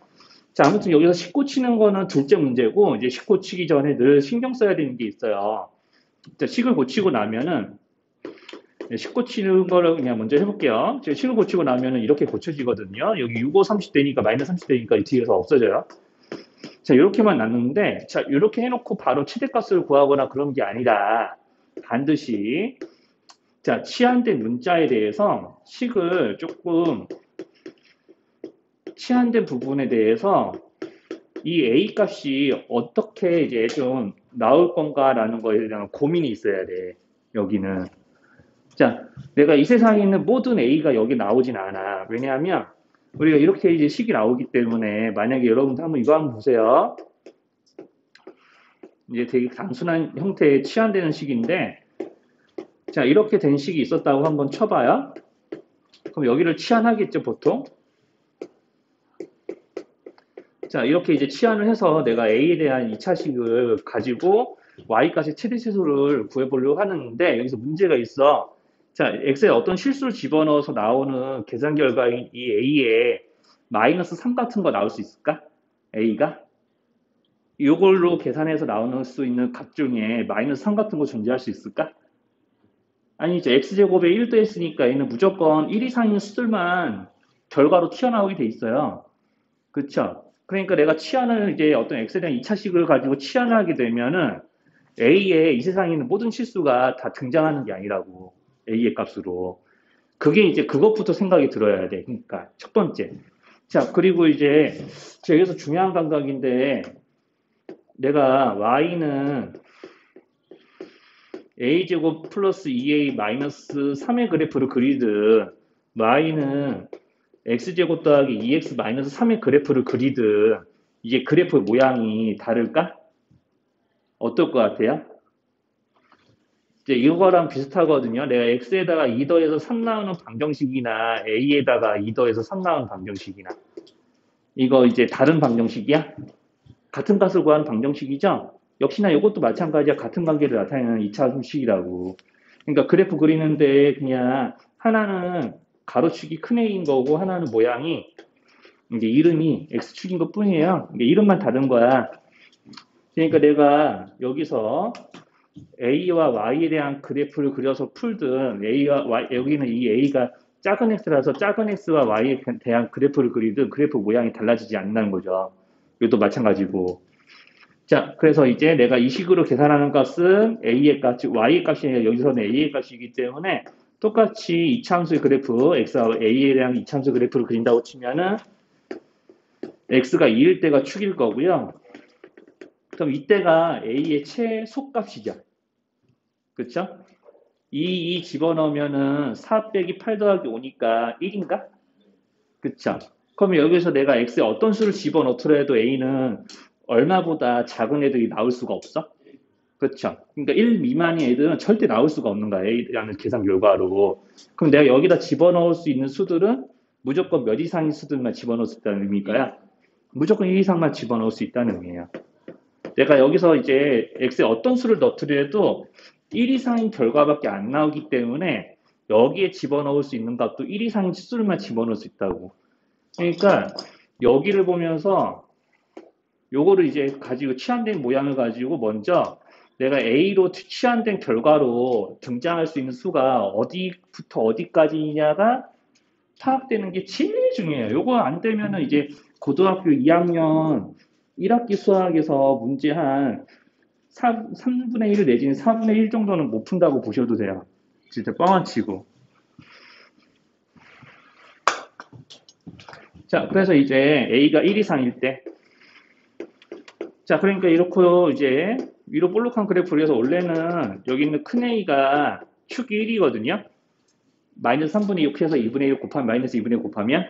자, 아무튼 여기서 식 고치는 거는 둘째 문제고 이제 식 고치기 전에 늘 신경 써야 되는 게 있어요. 자, 식을 고치고 나면은 식 고치는 거를 그냥 먼저 해볼게요. 식을 고치고 나면은 이렇게 고쳐지거든요. 여기 6, 5, 30 되니까 마이너스 30 되니까 뒤에서 없어져요. 자, 이렇게만 놨는데 자, 이렇게 해놓고 바로 최대값을 구하거나 그런 게 아니라 반드시 자, 치환된 문자에 대해서 식을 조금 치환된 부분에 대해서 이 A 값이 어떻게 이제 좀 나올 건가라는 거에 대한 고민이 있어야 돼. 여기는. 자, 내가 이 세상에 있는 모든 A가 여기 나오진 않아. 왜냐하면 우리가 이렇게 이제 식이 나오기 때문에 만약에 여러분들 한번 이거 한번 보세요. 이제 되게 단순한 형태의 치환되는 식인데 자, 이렇게 된 식이 있었다고 한번 쳐봐요. 그럼 여기를 치환하겠죠, 보통? 자, 이렇게 이제 치환을 해서 내가 A에 대한 2차식을 가지고 Y까지 최대치수를 구해보려고 하는데 여기서 문제가 있어. 자, X에 어떤 실수를 집어넣어서 나오는 계산 결과인 이 A에 마이너스 3 같은 거 나올 수 있을까? A가? 이걸로 계산해서 나올 수 있는 값 중에 마이너스 3 같은 거 존재할 수 있을까? 아니죠. X제곱에 1 더했으니까 얘는 무조건 1 이상인 수들만 결과로 튀어나오게 돼 있어요. 그쵸? 그러니까 내가 치환을 이제 어떤 x에 대한 2차식을 가지고 치환을 하게 되면은 a의 이 세상에 있는 모든 실수가 다 등장하는 게 아니라고. a의 값으로. 그게 이제 그것부터 생각이 들어야 돼. 그러니까 첫 번째. 자, 그리고 이제 여기서 중요한 감각인데 내가 y는 a제곱 플러스 2a 마이너스 3의 그래프를 그리든 y는 x제곱 더하기 2x 마이너스 3의 그래프를 그리든 이게 그래프 모양이 다를까? 어떨 것 같아요? 이제 이거랑 비슷하거든요. 내가 x에다가 2 더해서 3 나오는 방정식이나 a에다가 2 더해서 3 나오는 방정식이나 이거 이제 다른 방정식이야? 같은 값을 구하는 방정식이죠? 역시나 이것도 마찬가지야. 같은 관계를 나타내는 2차식이라고. 그러니까 그래프 그리는데 그냥 하나는 가로축이 큰 A인 거고 하나는 모양이 이제 이름이 X축인 것 뿐이에요. 이름만 다른 거야. 그러니까 내가 여기서 A와 Y에 대한 그래프를 그려서 풀든 A와 Y, 여기는 이 A가 작은 x라서 작은 x와 y에 대한 그래프를 그리든 그래프 모양이 달라지지 않는다는 거죠. 이것도 마찬가지고. 자, 그래서 이제 내가 이 식으로 계산하는 값은 a의 값, 즉 y의 값이 아니라 여기서는 a의 값이기 때문에 똑같이 이차함수의 그래프, x와 a에 대한 이차함수 그래프를 그린다고 치면은 x가 2일 때가 축일 거고요. 그럼 이때가 a의 최소값이죠. 그쵸? 2 집어넣으면은 4 빼기 8 더하기 5니까 1인가? 그쵸? 그럼 여기서 내가 x에 어떤 수를 집어넣더라도 a는 얼마보다 작은 애들이 나올 수가 없어? 그쵸? 그러니까 1 미만의 애들은 절대 나올 수가 없는 거야. A라는 계산 결과로. 그럼 내가 여기다 집어넣을 수 있는 수들은 무조건 몇 이상의 수들만 집어넣을 수 있다는 의미일까요? 무조건 1 이상만 집어넣을 수 있다는 의미예요. 내가 여기서 이제 x에 어떤 수를 넣더라도 1 이상인 결과밖에 안 나오기 때문에 여기에 집어넣을 수 있는 값도 1 이상인 수들만 집어넣을 수 있다고. 그러니까 여기를 보면서 요거를 이제 가지고 치환된 모양을 가지고 먼저 내가 A로 치환된 결과로 등장할 수 있는 수가 어디부터 어디까지냐가 파악되는 게 제일 중요해요. 요거 안 되면은 이제 고등학교 2학년 1학기 수학에서 문제 한 3분의 1 내지는 4분의 1 정도는 못 푼다고 보셔도 돼요. 진짜 뻥안 치고. 자, 그래서 이제 A가 1 이상일 때. 자, 그러니까 이렇게 이제 위로 볼록한 그래프를 해서 원래는 여기 있는 큰 A가 축이 1이거든요. 마이너스 3분의 6 해서 2분의 1 곱하면 마이너스 2분의 1 곱하면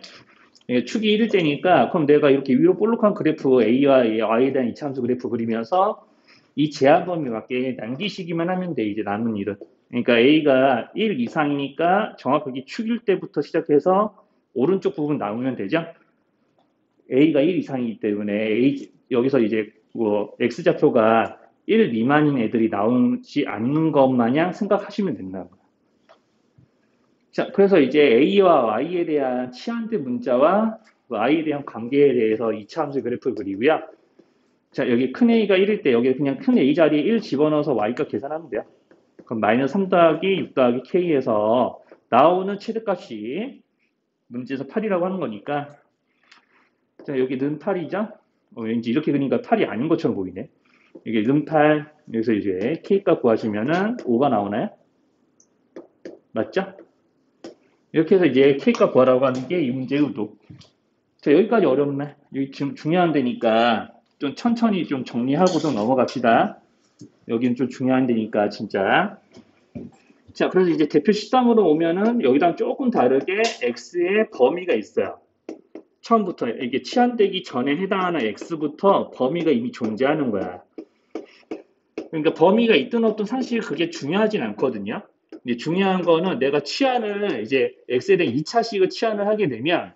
축이 1일 때니까 그럼 내가 이렇게 위로 볼록한 그래프 A와 Y에 대한 이차함수 그래프 그리면서 이 제한 범위 맞게 남기시기만 하면 돼. 이제 남은 일은. 그러니까 A가 1 이상이니까 정확하게 축일 때부터 시작해서 오른쪽 부분 나오면 되죠. A가 1 이상이기 때문에 여기서 이제 뭐 X좌표가 1 미만인 애들이 나오지 않는 것 마냥 생각하시면 된다고. 자, 그래서 이제 A와 Y에 대한 치환된 문자와 Y에 대한 관계에 대해서 이차함수 그래프를 그리고요. 자, 여기 큰 A가 1일 때 여기 그냥 큰 A 자리에 1 집어넣어서 Y값 계산하면 돼요. 그럼 마이너스 3 더하기 6 더하기 K에서 나오는 최대값이 문제에서 8이라고 하는 거니까 자, 여기 는 8이죠? 왠지 이렇게 그리니까 8이 아닌 것처럼 보이네. 이게 는 8, 여기서 이제 K값 구하시면은 5가 나오나요? 맞죠? 이렇게 해서 이제 K값 구하라고 하는 게 이 문제의 의도. 자, 여기까지 어렵네. 여기 지금 중요한 데니까 좀 천천히 좀 정리하고 좀 넘어갑시다. 여기는 좀 중요한 데니까 진짜. 자, 그래서 이제 대표 실담으로 오면은 여기랑 조금 다르게 X의 범위가 있어요. 처음부터 이게 치환되기 전에 해당하는 X부터 범위가 이미 존재하는 거야. 그러니까 범위가 있든 없든 사실 그게 중요하진 않거든요. 이제 중요한 거는 내가 치환을 이제 X에 대한 2차식을 치환을 하게 되면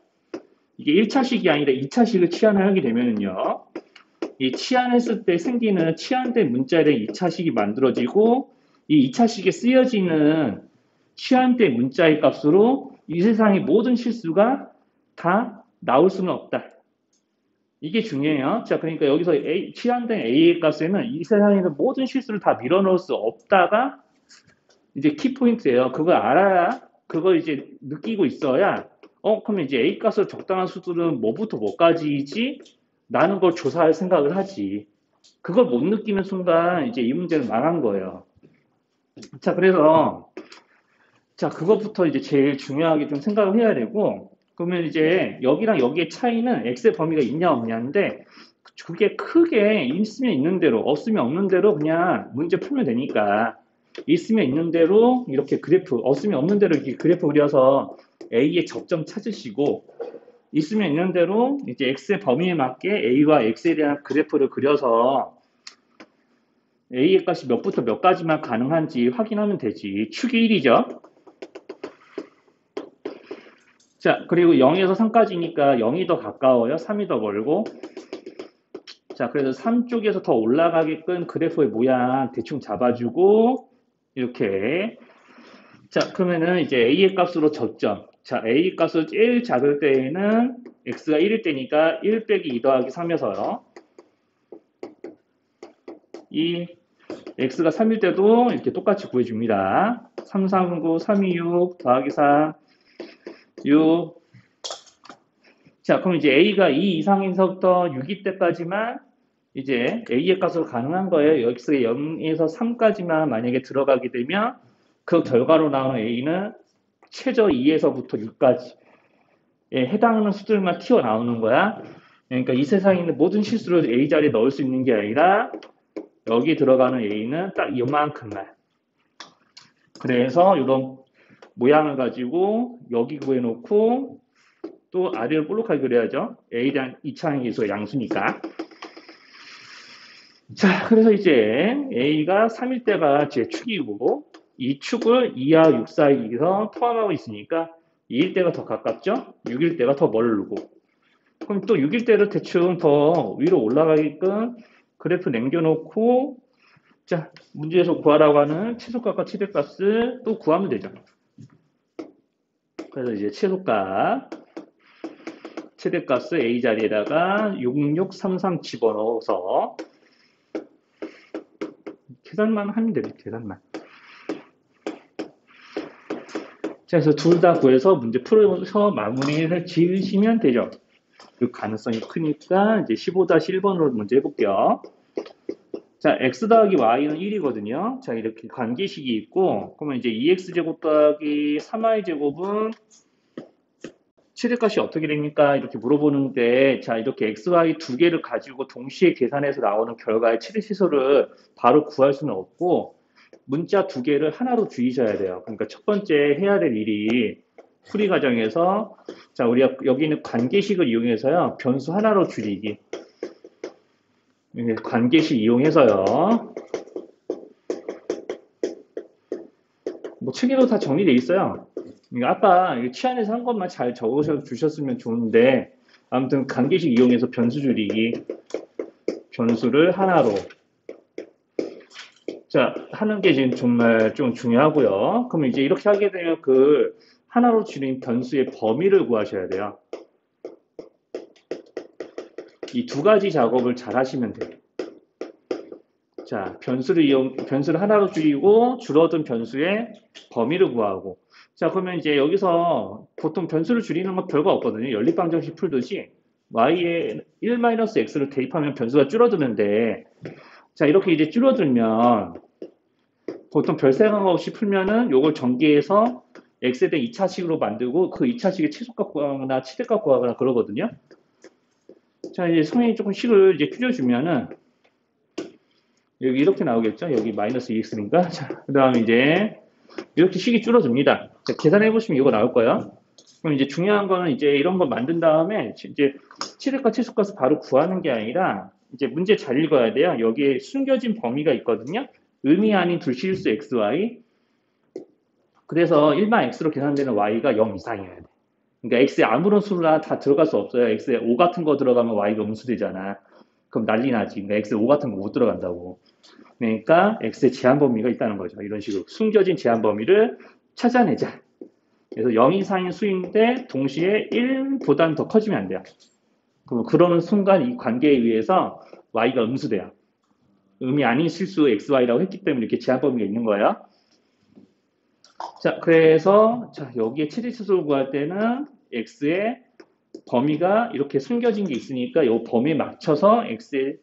이게 1차식이 아니라 2차식을 치환을 하게 되면은요. 이 치환했을 때 생기는 치환된 문자에 대한 2차식이 만들어지고 이 2차식에 쓰여지는 치환된 문자의 값으로 이 세상의 모든 실수가 다 나올 수는 없다. 이게 중요해요. 자, 그러니까 여기서 치환된 A의 값에는 이 세상에서 모든 실수를 다 밀어넣을 수 없다가 이제 키포인트예요. 그걸 알아야, 그걸 이제 느끼고 있어야, 그러면 이제 A 값을 적당한 수들은 뭐부터 뭐까지지? 나는 걸 조사할 생각을 하지. 그걸 못 느끼는 순간 이제 이 문제는 망한 거예요. 자, 그래서, 자, 그것부터 이제 제일 중요하게 좀 생각을 해야 되고, 그러면 이제 여기랑 여기의 차이는 X의 범위가 있냐 없냐인데, 그게 크게 있으면 있는 대로, 없으면 없는 대로 그냥 문제 풀면 되니까, 있으면 있는 대로 이렇게 그래프, 없으면 없는 대로 이렇게 그래프 그려서 A의 접점 찾으시고, 있으면 있는 대로 이제 X의 범위에 맞게 A와 X에 대한 그래프를 그려서 A의 값이 몇부터 몇 가지만 가능한지 확인하면 되지. 축이 1이죠. 자, 그리고 0에서 3까지니까 0이 더 가까워요. 3이 더 멀고. 자, 그래서 3 쪽에서 더 올라가게끔 그래프의 모양 대충 잡아주고 이렇게. 자, 그러면은 이제 A의 값으로 접점. 자, A 값을 제일 작을 때에는 X가 1일 때니까 1 빼기 2 더하기 3에서요. 이 X가 3일 때도 이렇게 똑같이 구해줍니다. 3, 3, 9, 3, 2, 6 더하기 4. 6. 자, 그럼 이제 A가 2 이상에서부터 6일 때까지만 이제 A의 값으로 가능한 거예요. x의 0에서 3까지만 만약에 들어가게 되면 그 결과로 나오는 A는 최저 2에서부터 6까지 해당하는 수들만 튀어나오는 거야. 그러니까 이 세상에 있는 모든 실수를 A 자리에 넣을 수 있는 게 아니라 여기 들어가는 A는 딱 이만큼만. 그래서 이런 모양을 가지고 여기 구해놓고 또 아래를 볼록하게 그려야죠. A에 대한 이차항의 계수가 양수니까. 자, 그래서 이제 A가 3일 때가 제 축이고 이 축을 2와 6 사이에서 포함하고 있으니까 2일 때가 더 가깝죠? 6일 때가 더 멀고. 그럼 또 6일 때를 대충 더 위로 올라가게끔 그래프 남겨놓고 자, 문제에서 구하라고 하는 최소값과 최대값을 또 구하면 되죠. 그래서 이제 최대값을 A 자리에다가 6633 집어넣어서 계산만 하면 됩니다. 계산만. 자, 그래서 둘 다 구해서 문제 풀어서 마무리를 지으시면 되죠. 그 가능성이 크니까 이제 15-1번으로 문제 해볼게요. 자, x 더하기 y는 1이거든요. 자, 이렇게 관계식이 있고, 그러면 이제 2x제곱 더하기 3y제곱은 최대값이 어떻게 됩니까? 이렇게 물어보는데, 자, 이렇게 x, y 두 개를 가지고 동시에 계산해서 나오는 결과의 최대치수를 바로 구할 수는 없고, 문자 두 개를 하나로 줄이셔야 돼요. 그러니까 첫 번째 해야 될 일이 풀이 과정에서, 자, 우리가 여기는 관계식을 이용해서요, 변수 하나로 줄이기. 관계식 이용해서요. 뭐 책에도 다 정리되어 있어요. 아까 치안에서 한 것만 잘 적으셔 주셨으면 좋은데 아무튼 관계식 이용해서 변수 줄이기. 변수를 하나로. 자, 하는 게 지금 정말 좀 중요하고요. 그럼 이제 이렇게 하게 되면 그 하나로 줄인 변수의 범위를 구하셔야 돼요. 이 두 가지 작업을 잘 하시면 돼요. 자, 변수를 하나로 줄이고 줄어든 변수의 범위를 구하고. 자, 그러면 이제 여기서 보통 변수를 줄이는 건 별거 없거든요. 연립방정식 풀듯이 y에 1-x를 대입하면 변수가 줄어드는데, 자, 이렇게 이제 줄어들면 보통 별 생각 없이 풀면은 요걸 전개해서 x에 대한 2차식으로 만들고 그 2차식의 최소값 구하거나 최대값 구하거나 그러거든요. 자, 이제 선생님이 조금 식을 이제 줄여주면은 여기 이렇게 나오겠죠? 여기 마이너스 2x니까. 자, 그 다음에 이제 이렇게 식이 줄어듭니다. 자, 계산해 보시면 이거 나올 거예요. 그럼 이제 중요한 거는 이제 이런 거 만든 다음에 이제 최대값, 최소값을 바로 구하는 게 아니라 이제 문제 잘 읽어야 돼요. 여기에 숨겨진 범위가 있거든요. 의미 아닌 둘실수 xy. 그래서 1-x로 계산되는 y가 0 이상이어야 돼. 그러니까 x에 아무런 수나 다 들어갈 수 없어요. x에 5 같은 거 들어가면 y가 음수되잖아. 그럼 난리 나지. 그러니까 x에 5 같은 거 못 들어간다고. 그러니까 x의 제한 범위가 있다는 거죠. 이런 식으로 숨겨진 제한 범위를 찾아내자. 그래서 0 이상인 수인데 동시에 1보다는 더 커지면 안 돼요. 그럼 그러는 순간 이 관계에 의해서 y가 음수돼요. 의미 아닌 실수 xy라고 했기 때문에 이렇게 제한 범위가 있는 거예요. 자, 그래서 자, 여기에 최대치수를 구할 때는 x의 범위가 이렇게 숨겨진 게 있으니까 이 범위에 맞춰서 x의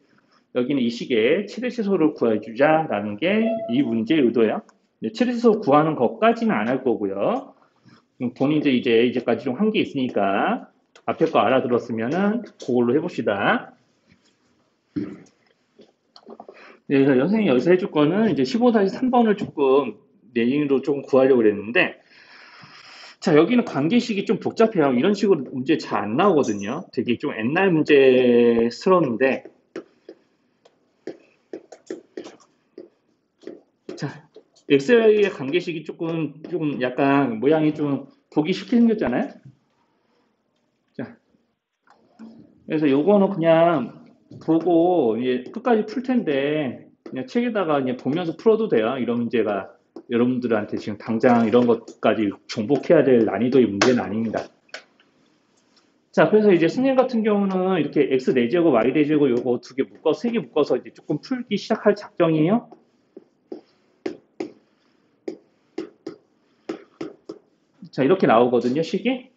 여기는 이 식의 최대치수를 구해주자라는 게 이 문제의 의도예요. 최대치수 구하는 것까지는 안 할 거고요. 본인들 이제까지 좀 한 게 있으니까 앞에 거 알아들었으면은 그걸로 해봅시다. 그래서 선생님이 여기서 해줄 거는 이제 15-3번을 조금 내용으로 좀 구하려고 그랬는데, 자, 여기는 관계식이 좀 복잡해요. 이런 식으로 문제 잘 안 나오거든요. 되게 좀 옛날 문제스러운데, 자, xy의 관계식이 조금 약간 모양이 좀 보기 쉽게 생겼잖아요. 자, 그래서 요거는 그냥 보고 이제 끝까지 풀 텐데 그냥 책에다가 그냥 보면서 풀어도 돼요. 이런 문제가 여러분들한테 지금 당장 이런 것까지 정복해야 될 난이도의 문제는 아닙니다. 자, 그래서 이제 승인 같은 경우는 이렇게 x 4제곱, y 4제곱 요거 두 개 묶어, 세 개 묶어서 이제 조금 풀기 시작할 작정이에요. 자, 이렇게 나오거든요, 식이.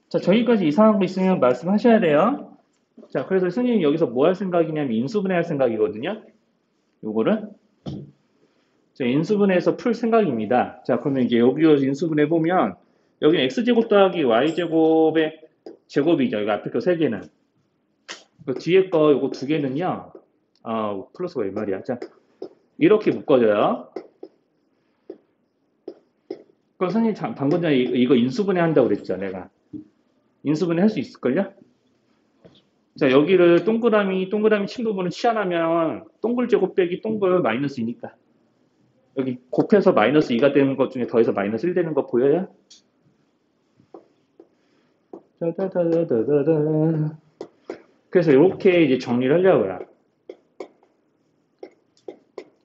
자, 저기까지 이상한 거 있으면 말씀하셔야 돼요. 자, 그래서 선생님이 여기서 뭐 할 생각이냐면 인수분해 할 생각이거든요. 요거를. 자, 인수분해해서 풀 생각입니다. 자, 그러면 이제 여기 인수분해 보면 여기는 x제곱 더하기 y제곱의 제곱이죠. 여기 앞에 거 세 개는. 그 뒤에 거 요거 두 개는요. 플러스가 웬 말이야. 자, 이렇게 묶어져요. 그럼 선생님 방금 전에 이거 인수분해 한다고 그랬죠, 내가. 인수분해 할 수 있을걸요? 자, 여기를 동그라미 친 부분을 치환하면 동글 제곱 빼기 동글 마이너스 2니까. 여기 곱해서 마이너스 2가 되는 것 중에 더해서 마이너스 1 되는 거 보여요? 짜다다다다다. 그래서 이렇게 이제 정리를 하려고요.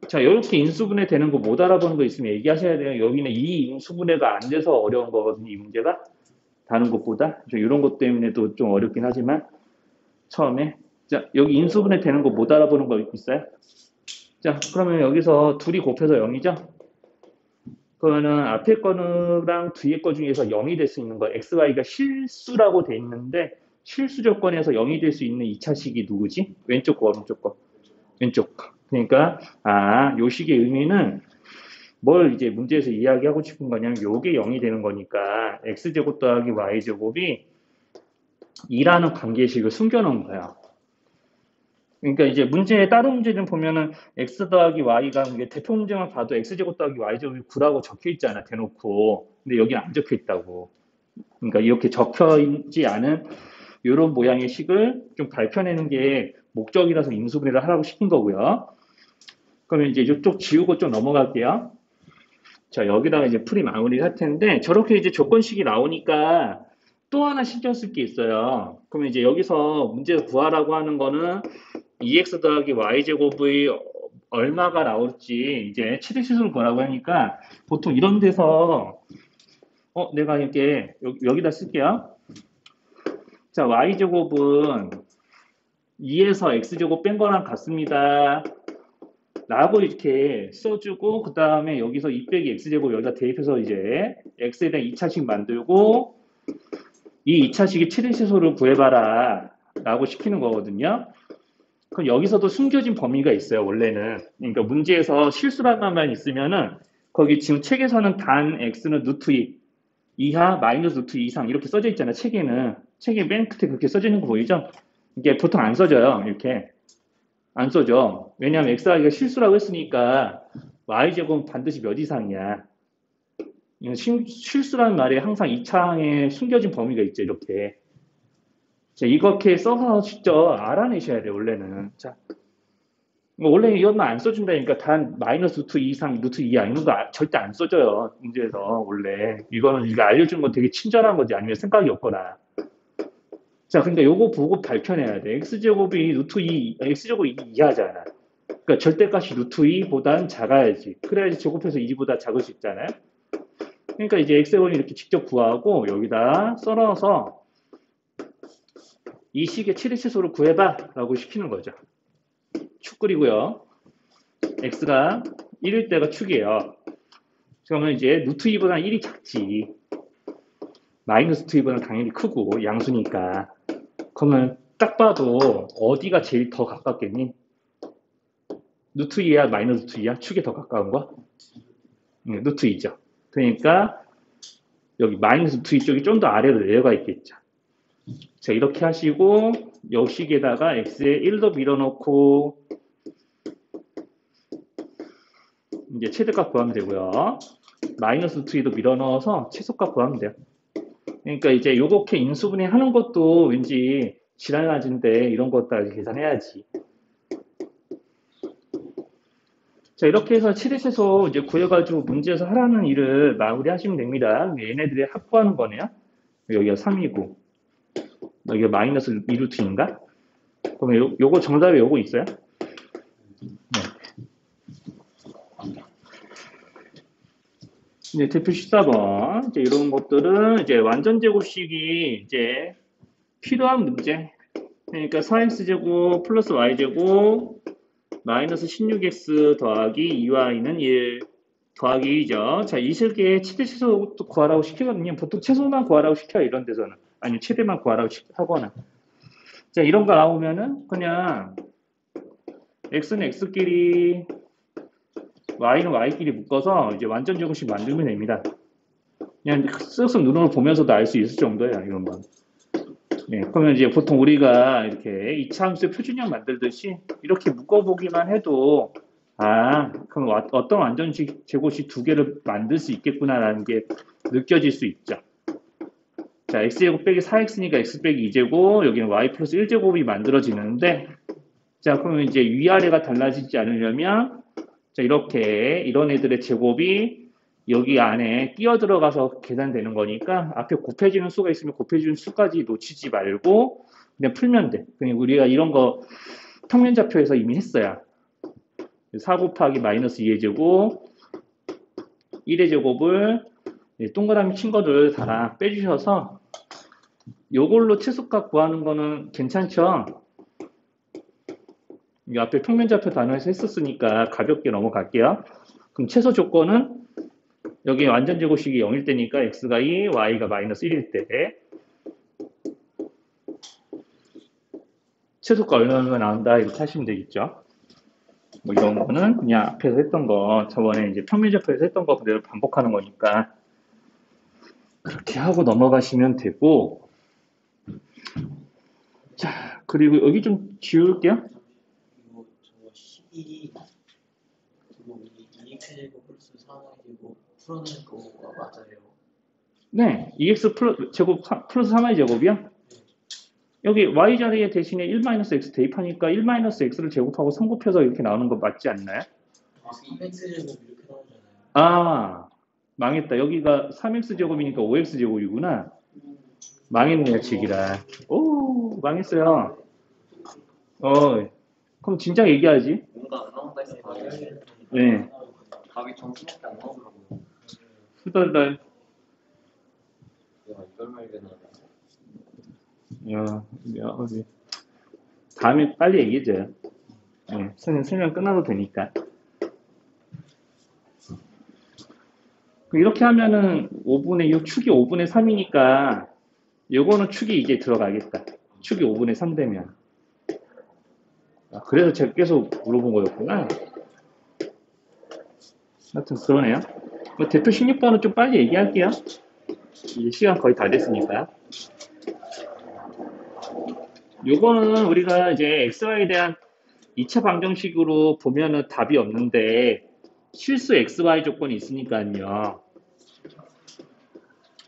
자, 이렇게 인수분해 되는 거 못 알아보는 거 있으면 얘기하셔야 돼요. 여기는 이 인수분해가 안 돼서 어려운 거거든요, 이 문제가. 다른 것보다. 이런 것 때문에도 좀 어렵긴 하지만, 처음에. 자, 여기 인수분해 되는 거 못 알아보는 거 있어요? 자, 그러면 여기서 둘이 곱해서 0이죠? 그러면은 앞에 거랑 뒤에 거 중에서 0이 될 수 있는 거, x, y가 실수라고 돼 있는데, 실수 조건에서 0이 될 수 있는 2차식이 누구지? 왼쪽 거, 오른쪽 거. 왼쪽 거. 그러니까, 요 식의 의미는 뭘 이제 문제에서 이야기하고 싶은 거냐면, 요게 0이 되는 거니까, x제곱 더하기 y제곱이 2라는 관계식을 숨겨놓은 거예요. 그러니까 이제 문제에 다른 문제 좀 보면은 x 더하기 y가 이게 대표 문제만 봐도 x제곱 더하기 y제곱이 9라고 적혀 있잖아, 대놓고. 근데 여기 안 적혀 있다고. 그러니까 이렇게 적혀 있지 않은 이런 모양의 식을 좀 밝혀내는 게 목적이라서 인수분해를 하라고 시킨 거고요. 그러면 이제 이쪽 지우고 좀 넘어갈게요. 자, 여기다가 이제 풀이 마무리를 할 텐데 저렇게 이제 조건식이 나오니까 또 하나 신경 쓸 게 있어요. 그러면 이제 여기서 문제에서 구하라고 하는 거는 2x 더하기 y제곱의 얼마가 나올지 이제 최대시수를 구하라고 하니까 보통 이런 데서 내가 이렇게 여기다 쓸게요. 자, y제곱은 2에서 x제곱 뺀 거랑 같습니다. 라고 이렇게 써주고 그 다음에 여기서 2 빼기 x제곱 여기다 대입해서 이제 x에 대한 2차식 만들고 이 2차식의 최대시수를 구해봐라 라고 시키는 거거든요. 그럼 여기서도 숨겨진 범위가 있어요, 원래는. 그러니까 문제에서 실수라는 말 있으면은 거기 지금 책에서는 단 x는 루트 2 이하 마이너스 루트 2 이상 이렇게 써져 있잖아요, 책에는. 책에 맨 끝에 그렇게 써져 있는 거 보이죠? 이게 보통 안 써져요, 이렇게. 안 써져. 왜냐하면 x가 실수라고 했으니까 y제곱은 반드시 몇 이상이야. 실수라는 말에 항상 2차항에 숨겨진 범위가 있죠, 이렇게. 자, 이렇게 써서 직접 알아내셔야 돼요, 원래는. 자, 원래 이런 말 안 써준다니까 단 마이너스 루트 2 이상 루트 2 이런 거 절대 안 써줘요, 문제에서. 원래 이거는 이거 알려주는 건 되게 친절한 거지 아니면 생각이 없거나. 자, 그러니까 요거 보고 밝혀내야 돼. x제곱이 루트 2, x제곱이 2 이하잖아. 그러니까 절대값이 루트 2보다는 작아야지. 그래야지 제곱해서 2보다 작을 수 있잖아요. 그러니까 이제 x제곱을 이렇게 직접 구하고 여기다 써넣어서 이 식의 최대치수를 구해봐 라고 시키는 거죠. 축 그리고요. x가 1일 때가 축이에요. 그러면 이제 루트 2보다 1이 작지. 마이너스 2보다는 당연히 크고 양수니까. 그러면 딱 봐도 어디가 제일 더 가깝겠니? 루트 2야 마이너스 루트 2야? 축에 더 가까운 거? 루트 2죠. 그러니까 여기 마이너스 루트 2 쪽이 좀 더 아래로 내려가 있겠죠. 자, 이렇게 하시고 여식에다가 x에 1도 밀어넣고 이제 최대값 구하면 되고요. 마이너스 루트 2도 밀어넣어서 최소값 구하면 돼요. 그러니까 이제 요렇게 인수분해 하는 것도 왠지 지랄맞은데 이런 것까지 계산해야지. 자, 이렇게 해서 최대최소 이제 구해가지고 문제에서 하라는 일을 마무리하시면 됩니다. 얘네들이 합구하는 거네요. 여기가 3이고 여기가 마이너스 2루트인가? 그러면 요거 정답에 요거 있어요? 네. 이제 대표 14번 이제 이런 것들은 이제 완전 제곱식이 이제 필요한 문제. 그러니까 4x제곱 플러스 y제곱 마이너스 16x 더하기 2y는 1 더하기 2죠. 자, 이 식의 최대 최소 구하라고 시키거든요. 보통 최소만 구하라고 시켜요, 이런 데서는. 아니 최대만 구하라고 하거나. 자, 이런 거 나오면은 그냥 x는 x끼리 y는 y끼리 묶어서 이제 완전 제곱식 만들면 됩니다. 그냥 쓱쓱 눈으로 보면서도 알 수 있을 정도예요, 이런 건. 네, 그러면 이제 보통 우리가 이렇게 이차함수의 표준형 만들듯이 이렇게 묶어보기만 해도 그럼 어떤 완전식 제곱식 두 개를 만들 수 있겠구나라는 게 느껴질 수 있죠. 자, x제곱 빼기 4x니까 x 빼기 2제곱, 여기는 y 플러스 1제곱이 만들어지는데, 자, 그러면 이제 위아래가 달라지지 않으려면, 자, 이렇게 이런 애들의 제곱이 여기 안에 끼어 들어가서 계산되는 거니까 앞에 곱해지는 수가 있으면 곱해지는 수까지 놓치지 말고 그냥 풀면 돼. 그냥 우리가 이런 거 평면좌표에서 이미 했어요. 4 곱하기 마이너스 2의 제곱, 1의 제곱을 동그라미 친 거를 다 빼주셔서 요걸로 최소값 구하는 거는 괜찮죠? 이 앞에 평면좌표 단어에서 했었으니까 가볍게 넘어갈게요. 그럼 최소 조건은 여기 완전 제곱식이 0일 때니까 x가 2, y가 마이너스 1일 때 최소가 얼마나 나온다 이렇게 하시면 되겠죠. 뭐 이런 거는 그냥 앞에서 했던 거, 저번에 이제 평면좌표에서 했던 거 그대로 반복하는 거니까 그렇게 하고 넘어가시면 되고. 자, 그리고 여기 좀 지울게요. 그리고 저 12 그리고 이 2x제곱 플러스 4y제곱 풀어낸 거가 맞아요? 네, 2x 제곱 플러스 3y 제곱이요. 여기 y 자리에 대신에 1-x 대입하니까 1-x를 제곱하고 3 곱해서 이렇게 나오는 거 맞지 않나요? 3x제곱 이렇게 나오잖아요. 망했다. 여기가 3x 제곱이니까 5x 제곱이구나. 망했네요, 지기라. 오, 망했어요. 그럼 진작 얘기하지. 뭔가 안 나온다 했을 거 아니에요. 네. 답이 정수밖에 안 나오더라고요. 후덜덜. 내가 이걸 말려놔. 어디. 다음에 빨리 얘기해줘요. 네, 설명 끝나도 되니까. 이렇게 하면은 5분의 6, 축이 5분의 3이니까 요거는 축이 이제 들어가겠다. 축이 5분의 3 되면. 그래서 제가 계속 물어본 거였구나. 하여튼 그러네요. 대표 16번은 좀 빨리 얘기할게요. 이제 시간 거의 다 됐으니까. 요거는 우리가 이제 xy에 대한 2차 방정식으로 보면은 답이 없는데 실수 xy 조건이 있으니까요.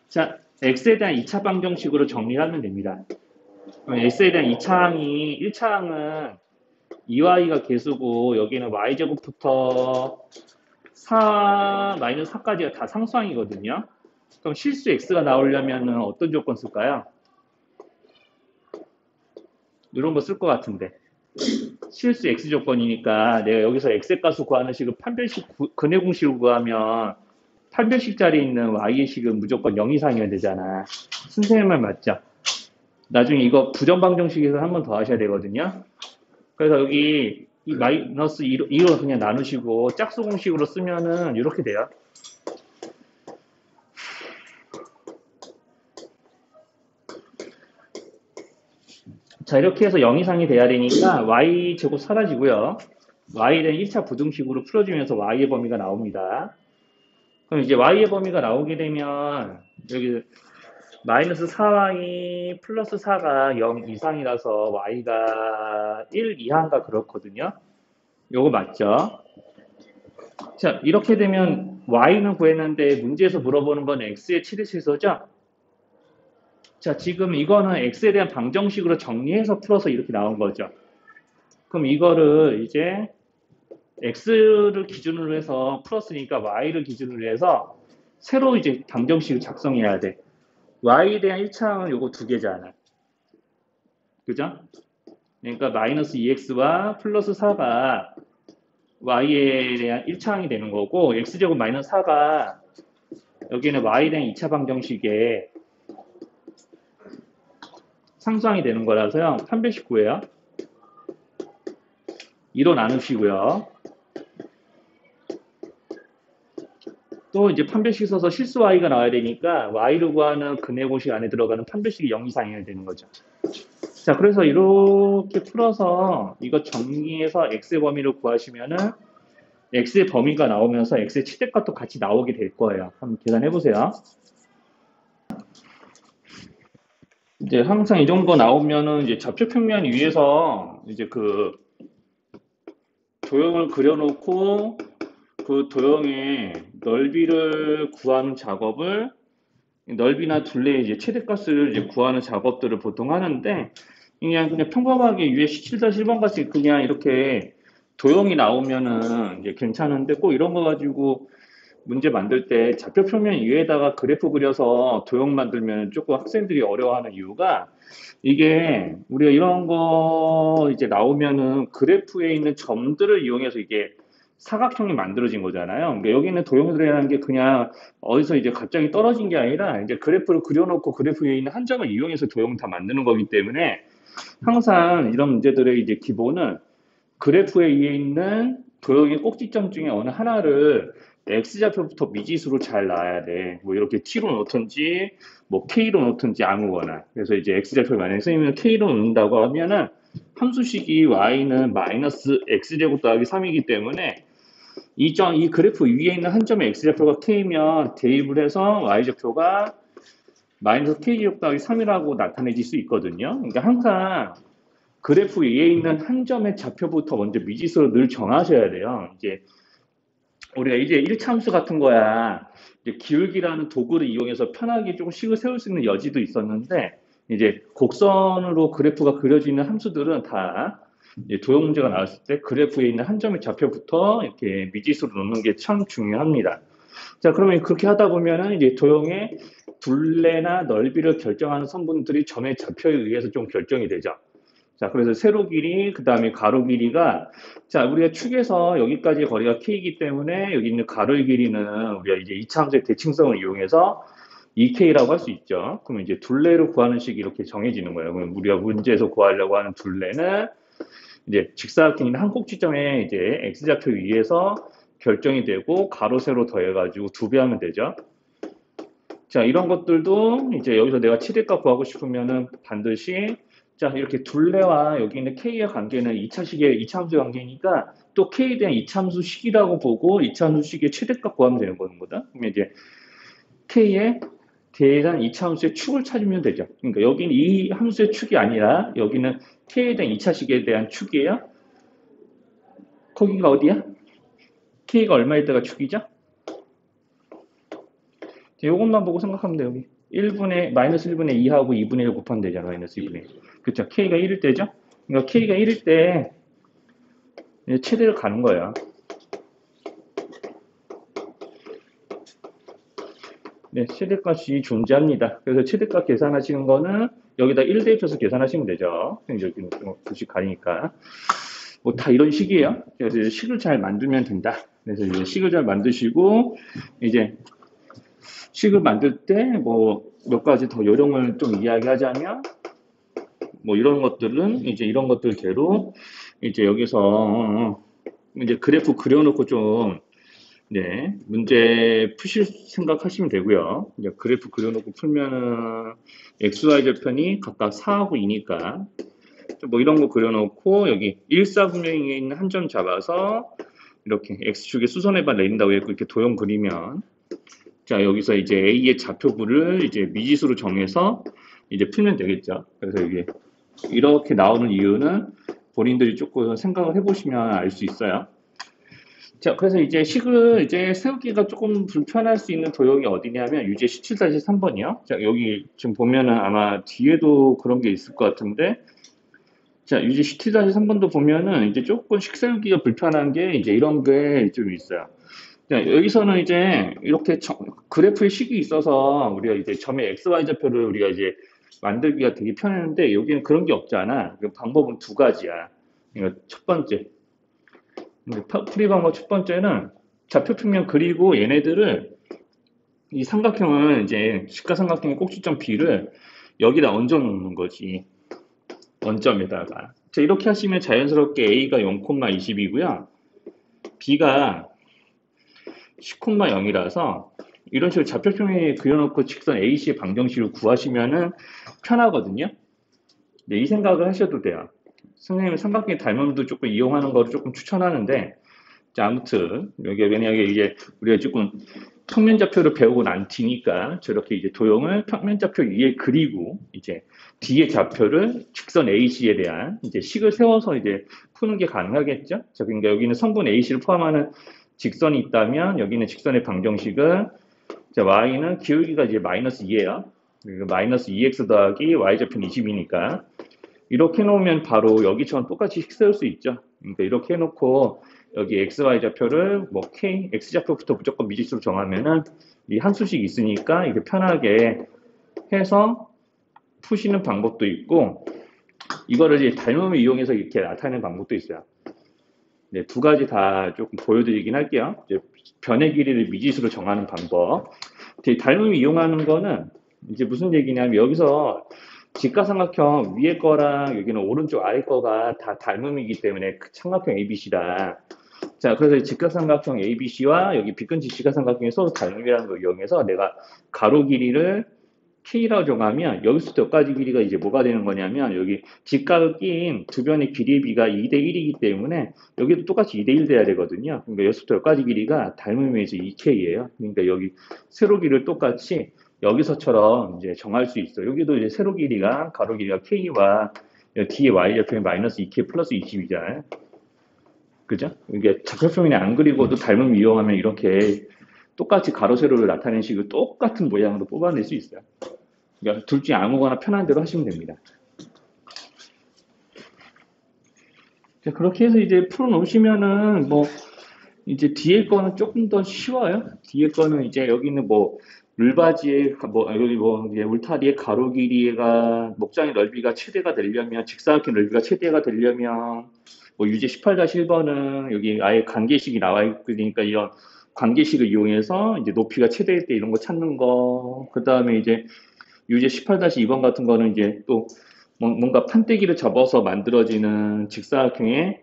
자, x에 대한 2차 방정식으로 정리하면 됩니다. x에 대한 2차항이 1차항은 2y가 개수고 여기는 y제곱부터 4-4까지가 다 상수항이거든요. 그럼 실수 x가 나오려면 어떤 조건 쓸까요? 이런 거 쓸 것 같은데. 실수 x 조건이니까 내가 여기서 x의 값을 구하는 식을 판별식 근해 공식으로 구하면 판별식 자리에 있는 y의 식은 무조건 0 이상이어야 되잖아. 선생님 말 맞죠? 나중에 이거 부정방정식에서 한 번 더 하셔야 되거든요. 그래서 여기 이 마이너스 2로 그냥 나누시고 짝수 공식으로 쓰면은 이렇게 돼요. 자, 이렇게 해서 0 이상이 돼야 되니까 y제곱 사라지고요. y는 1차 부등식으로 풀어주면서 y의 범위가 나옵니다. 그럼 이제 y의 범위가 나오게 되면 여기 마이너스 4y 플러스 4가 0 이상이라서 y가 1 이하인가 그렇거든요. 요거 맞죠? 자, 이렇게 되면 y는 구했는데 문제에서 물어보는 건 x의 최대 최소죠? 자, 지금 이거는 x에 대한 방정식으로 정리해서 풀어서 이렇게 나온 거죠. 그럼 이거를 이제 x를 기준으로 해서 풀었으니까 y를 기준으로 해서 새로 이제 방정식을 작성해야 돼. y에 대한 1차항은 요거 두 개잖아. 그죠? 그러니까 마이너스 2x와 플러스 4가 y에 대한 1차항이 되는 거고 x제곱 마이너스 4가 여기는 y에 대한 2차 방정식에 상수항이 되는 거라서요. 판별식 구해요. 2로 나누시고요. 또 이제 판별식 써서 실수 y가 나와야 되니까 y를 구하는 근해공식 안에 들어가는 판별식이 0 이상이어야 되는 거죠. 자, 그래서 이렇게 풀어서 이거 정리해서 x의 범위를 구하시면은 x의 범위가 나오면서 x의 최대값도 같이 나오게 될 거예요. 한번 계산해 보세요. 이제 항상 이 정도 나오면은 이제 좌표 평면 위에서 이제 그 도형을 그려놓고 그 도형의 넓이를 구하는 작업을 넓이나 둘레의 이제 최대값을 이제 구하는 작업들을 보통 하는데 그냥 평범하게 위에 17-1번 같이 그냥 이렇게 도형이 나오면은 이제 괜찮은데 꼭 이런 거 가지고 문제 만들 때 좌표 평면 위에다가 그래프 그려서 도형 만들면 조금 학생들이 어려워하는 이유가 이게 우리가 이런 거 이제 나오면은 그래프에 있는 점들을 이용해서 이게 사각형이 만들어진 거잖아요. 그러니까 여기 있는 도형들이라는 게 그냥 어디서 이제 갑자기 떨어진 게 아니라 이제 그래프를 그려놓고 그래프 위에 있는 한 점을 이용해서 도형을 다 만드는 거기 때문에 항상 이런 문제들의 이제 기본은 그래프에 위에 있는 도형의 꼭지점 중에 어느 하나를 x좌표부터 미지수로 잘 나와야 돼. 뭐 이렇게 t로 놓든지 뭐 k로 놓든지 아무거나. 그래서 이제 x좌표를 만약에 선생님은 k로 놓는다고 하면은 함수식이 y는 마이너스 x제곱 더하기 3이기 때문에 이 그래프 위에 있는 한 점의 x좌표가 k면 대입을 해서 y좌표가 마이너스 k제곱 더하기 3이라고 나타내질 수 있거든요. 그러니까 항상 그래프 위에 있는 한 점의 좌표부터 먼저 미지수로 늘 정하셔야 돼요. 이제 우리가 이제 1차 함수 같은 거야. 이제 기울기라는 도구를 이용해서 편하게 좀 식을 세울 수 있는 여지도 있었는데 이제 곡선으로 그래프가 그려지는 함수들은 다 이제 도형 문제가 나왔을 때 그래프에 있는 한 점의 좌표부터 이렇게 미지수로 놓는 게 참 중요합니다. 자, 그러면 그렇게 하다 보면은 이제 도형의 둘레나 넓이를 결정하는 성분들이 점의 좌표에 의해서 좀 결정이 되죠. 자, 그래서 세로 길이, 그 다음에 가로 길이가, 자, 우리가 축에서 여기까지 거리가 k이기 때문에 여기 있는 가로의 길이는 우리가 이제 이차함수의 대칭성을 이용해서 2k라고 할 수 있죠. 그러면 이제 둘레를 구하는 식이 이렇게 정해지는 거예요. 그럼 우리가 문제에서 구하려고 하는 둘레는 이제 직사각형 있는 한 꼭지점에 이제 x좌표 위에서 결정이 되고 가로 세로 더해가지고 2배 하면 되죠. 자, 이런 것들도 이제 여기서 내가 최대값 구하고 싶으면은 반드시 자, 이렇게 둘레와 여기 있는 k의 관계는 2차함수의 관계니까 또 k에 대한 2차함수식이라고 보고 2차함수식의 최대값 구하면 되는 거거든. 그러면 이제 k에 대한 2차함수의 축을 찾으면 되죠. 그러니까 여기는 이 함수의 축이 아니라 여기는 k에 대한 2차식에 대한 축이에요. 거기가 어디야? k가 얼마일 때가 축이죠? 이것만 보고 생각하면 돼요. 여기. 마이너스 1분의 2하고 2분의 1 곱하면 되잖아. 마이너스 2분의 1. 그쵸? k가 1일 때죠? 그러니까 k가 1일 때 최대를 가는 거예요. 네, 최대값이 존재합니다. 그래서 최대값 계산하시는 거는 여기다 1 대입해서 계산하시면 되죠. 여기 도식 가니까. 뭐 다 이런 식이에요. 그래서 식을 잘 만들면 된다. 그래서 이제 식을 잘 만드시고 이제 식을 만들 때 뭐 몇 가지 더 요령을 좀 이야기하자면 뭐 이런 것들은 이제 이런 것들대로 이제 여기서 이제 그래프 그려놓고 좀 네, 문제 푸실 생각하시면 되고요. 이제 그래프 그려놓고 풀면은 XY 절편이 각각 4하고 2니까 뭐 이런 거 그려놓고 여기 1사분면에 있는 한 점 잡아서 이렇게 X축에 수선해봐 내린다고 했고 이렇게 도형 그리면 자, 여기서 이제 A의 좌표부를 이제 미지수로 정해서 이제 풀면 되겠죠. 그래서 이게 이렇게 나오는 이유는 본인들이 조금 생각을 해보시면 알 수 있어요. 자, 그래서 이제 식을 이제 세우기가 조금 불편할 수 있는 도형이 어디냐면 유제 17-3번이요. 자, 여기 지금 보면은 아마 뒤에도 그런 게 있을 것 같은데 자, 유제 17-3번도 보면은 이제 조금 식 세우기가 불편한 게 이제 이런 게 좀 있어요. 자, 여기서는 이제 이렇게 그래프의 식이 있어서 우리가 이제 점의 XY 좌표를 우리가 이제 만들기가 되게 편했는데 여기는 그런 게 없잖아. 그 방법은 두 가지야. 그러니까 첫 번째, 풀이 방법 첫 번째는 좌표 평면 그리고 얘네들을 이 삼각형을 이제 직각삼각형의 꼭지점 B를 여기다 얹어 놓는 거지. 원점에다가. 자, 이렇게 하시면 자연스럽게 A가 0,20이고요. B가 10, 0이라서 이런 식으로 좌표평에 그려놓고 직선 AC의 방정식을 구하시면은 편하거든요. 네, 이 생각을 하셔도 돼요. 선생님은 삼각형의 닮음도 조금 이용하는 거를 조금 추천하는데, 자, 아무튼 여기 왜냐하면 이제 우리가 조금 평면좌표를 배우고 난 뒤니까 저렇게 이제 도형을 평면좌표 위에 그리고 이제 뒤에 좌표를 직선 AC에 대한 이제 식을 세워서 이제 푸는 게 가능하겠죠. 자, 그러니까 여기는 성분 AC를 포함하는 직선이 있다면 여기는 직선의 방정식은 자, y는 기울기가 이제 마이너스 2예요. 그리고 마이너스 2x 더하기 y좌표는 20이니까 이렇게 해놓으면 바로 여기처럼 똑같이 식 세울 수 있죠. 그러니까 이렇게 해놓고 여기 x, y 좌표를 뭐 k, x 좌표부터 무조건 미지수로 정하면은 이 함수식 있으니까 이게 편하게 해서 푸시는 방법도 있고 이거를 이제 닮음을 이용해서 이렇게 나타내는 방법도 있어요. 네, 두 가지 다 조금 보여드리긴 할게요. 이제 변의 길이를 미지수로 정하는 방법. 닮음을 이용하는 거는 이제 무슨 얘기냐면 여기서 직각삼각형 위에 거랑 여기는 오른쪽 아래 거가 다 닮음이기 때문에 삼각형 ABC다. 자, 그래서 직각삼각형 ABC와 여기 빗근지 직각삼각형이 서로 닮음이라는 걸 이용해서 내가 가로 길이를 K라고 정하면 여기서부터 여기까지 길이가 이제 뭐가 되는 거냐면 여기 직각을 낀 두 변의 길이의 비가 2대 1이기 때문에 여기도 똑같이 2대 1 돼야 되거든요. 그러니까 여기서부터 여기까지 길이가 닮음에서 2K예요. 그러니까 여기 세로 길이를 똑같이 여기서처럼 이제 정할 수 있어요. 여기도 이제 세로 길이가 가로 길이가 K와 뒤에 Y좌표는 마이너스 2K 플러스 20이잖아요. 그죠? 이게 좌표평면에 안 그리고도 닮음 이용하면 이렇게 똑같이 가로 세로를 나타내는 식을 똑같은 모양으로 뽑아낼 수 있어요. 그러니까 둘 중에 아무거나 편한 대로 하시면 됩니다. 자, 그렇게 해서 이제 풀어놓으시면은 뭐 이제 뒤에 거는 조금 더 쉬워요. 뒤에 거는 이제 여기는 뭐 물바지의 뭐 여기 뭐 이제 울타리의 가로 길이가 목장의 넓이가 최대가 되려면 직사각형 넓이가 최대가 되려면 뭐 유제 18-1번은 여기 아예 관계식이 나와 있으니까 이런 관계식을 이용해서 이제 높이가 최대일 때 이런 거 찾는 거. 그 다음에 이제 유제 18-2번 같은 거는 이제 또 뭔가 판때기를 접어서 만들어지는 직사각형의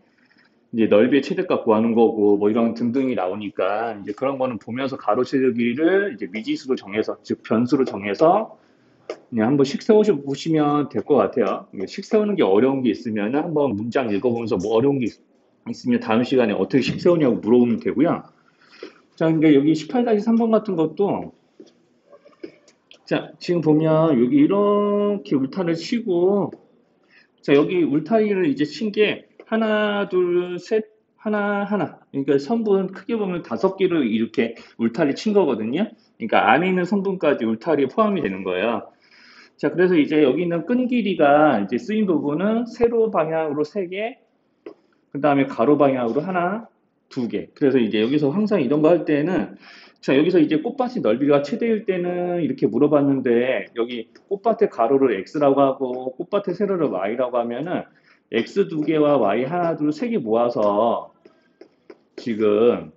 이제 넓이의 최대값 구하는 거고 뭐 이런 등등이 나오니까 이제 그런 거는 보면서 가로 세로 길이를 이제 미지수로 정해서 즉 변수로 정해서 그냥 한번 식 세우셔 보시면 될 것 같아요. 식 세우는 게 어려운 게 있으면 한번 문장 읽어보면서 뭐 어려운 게 있으면 다음 시간에 어떻게 식 세우냐고 물어보면 되고요. 자, 그러니까 여기 18-3번 같은 것도 자, 지금 보면 여기 이렇게 울타리를 치고 자, 여기 울타리를 이제 친 게 하나, 둘, 셋, 하나, 하나. 그러니까 선분 크게 보면 5개를 이렇게 울타리 친 거거든요. 그러니까 안에 있는 선분까지 울타리에 포함이 되는 거예요. 자, 그래서 이제 여기 있는 끈 길이가 이제 쓰인 부분은 세로 방향으로 3개, 그 다음에 가로 방향으로 하나, 2개. 그래서 이제 여기서 항상 이런 거 할 때는 자, 여기서 이제 꽃밭이 넓이가 최대일 때는 이렇게 물어봤는데 여기 꽃밭의 가로를 x라고 하고 꽃밭의 세로를 y라고 하면은 x 2개와 y 하나, 둘, 3개 모아서 지금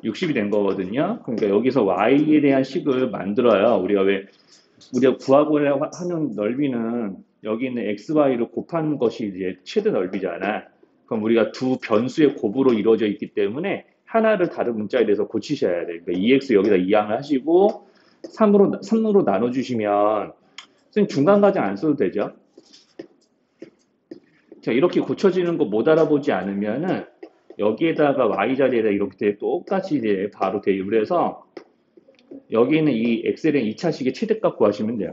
60이 된 거거든요. 그러니까 여기서 y에 대한 식을 만들어요. 우리가 구하고 하는 넓이는 여기 있는 xy를 곱한 것이 이제 최대 넓이잖아. 그럼 우리가 두 변수의 곱으로 이루어져 있기 때문에 하나를 다른 문자에 대해서 고치셔야 돼요. 그러니까 2x 여기다 2항을 하시고 3으로 나눠주시면 선생님 중간까지 안 써도 되죠. 자, 이렇게 고쳐지는 거 못 알아보지 않으면은 여기에다가 y 자리에다 이렇게 똑같이 이제 바로 대입을 해서 여기 있는 이 x에 대한 2차식의 최대값 구하시면 돼요.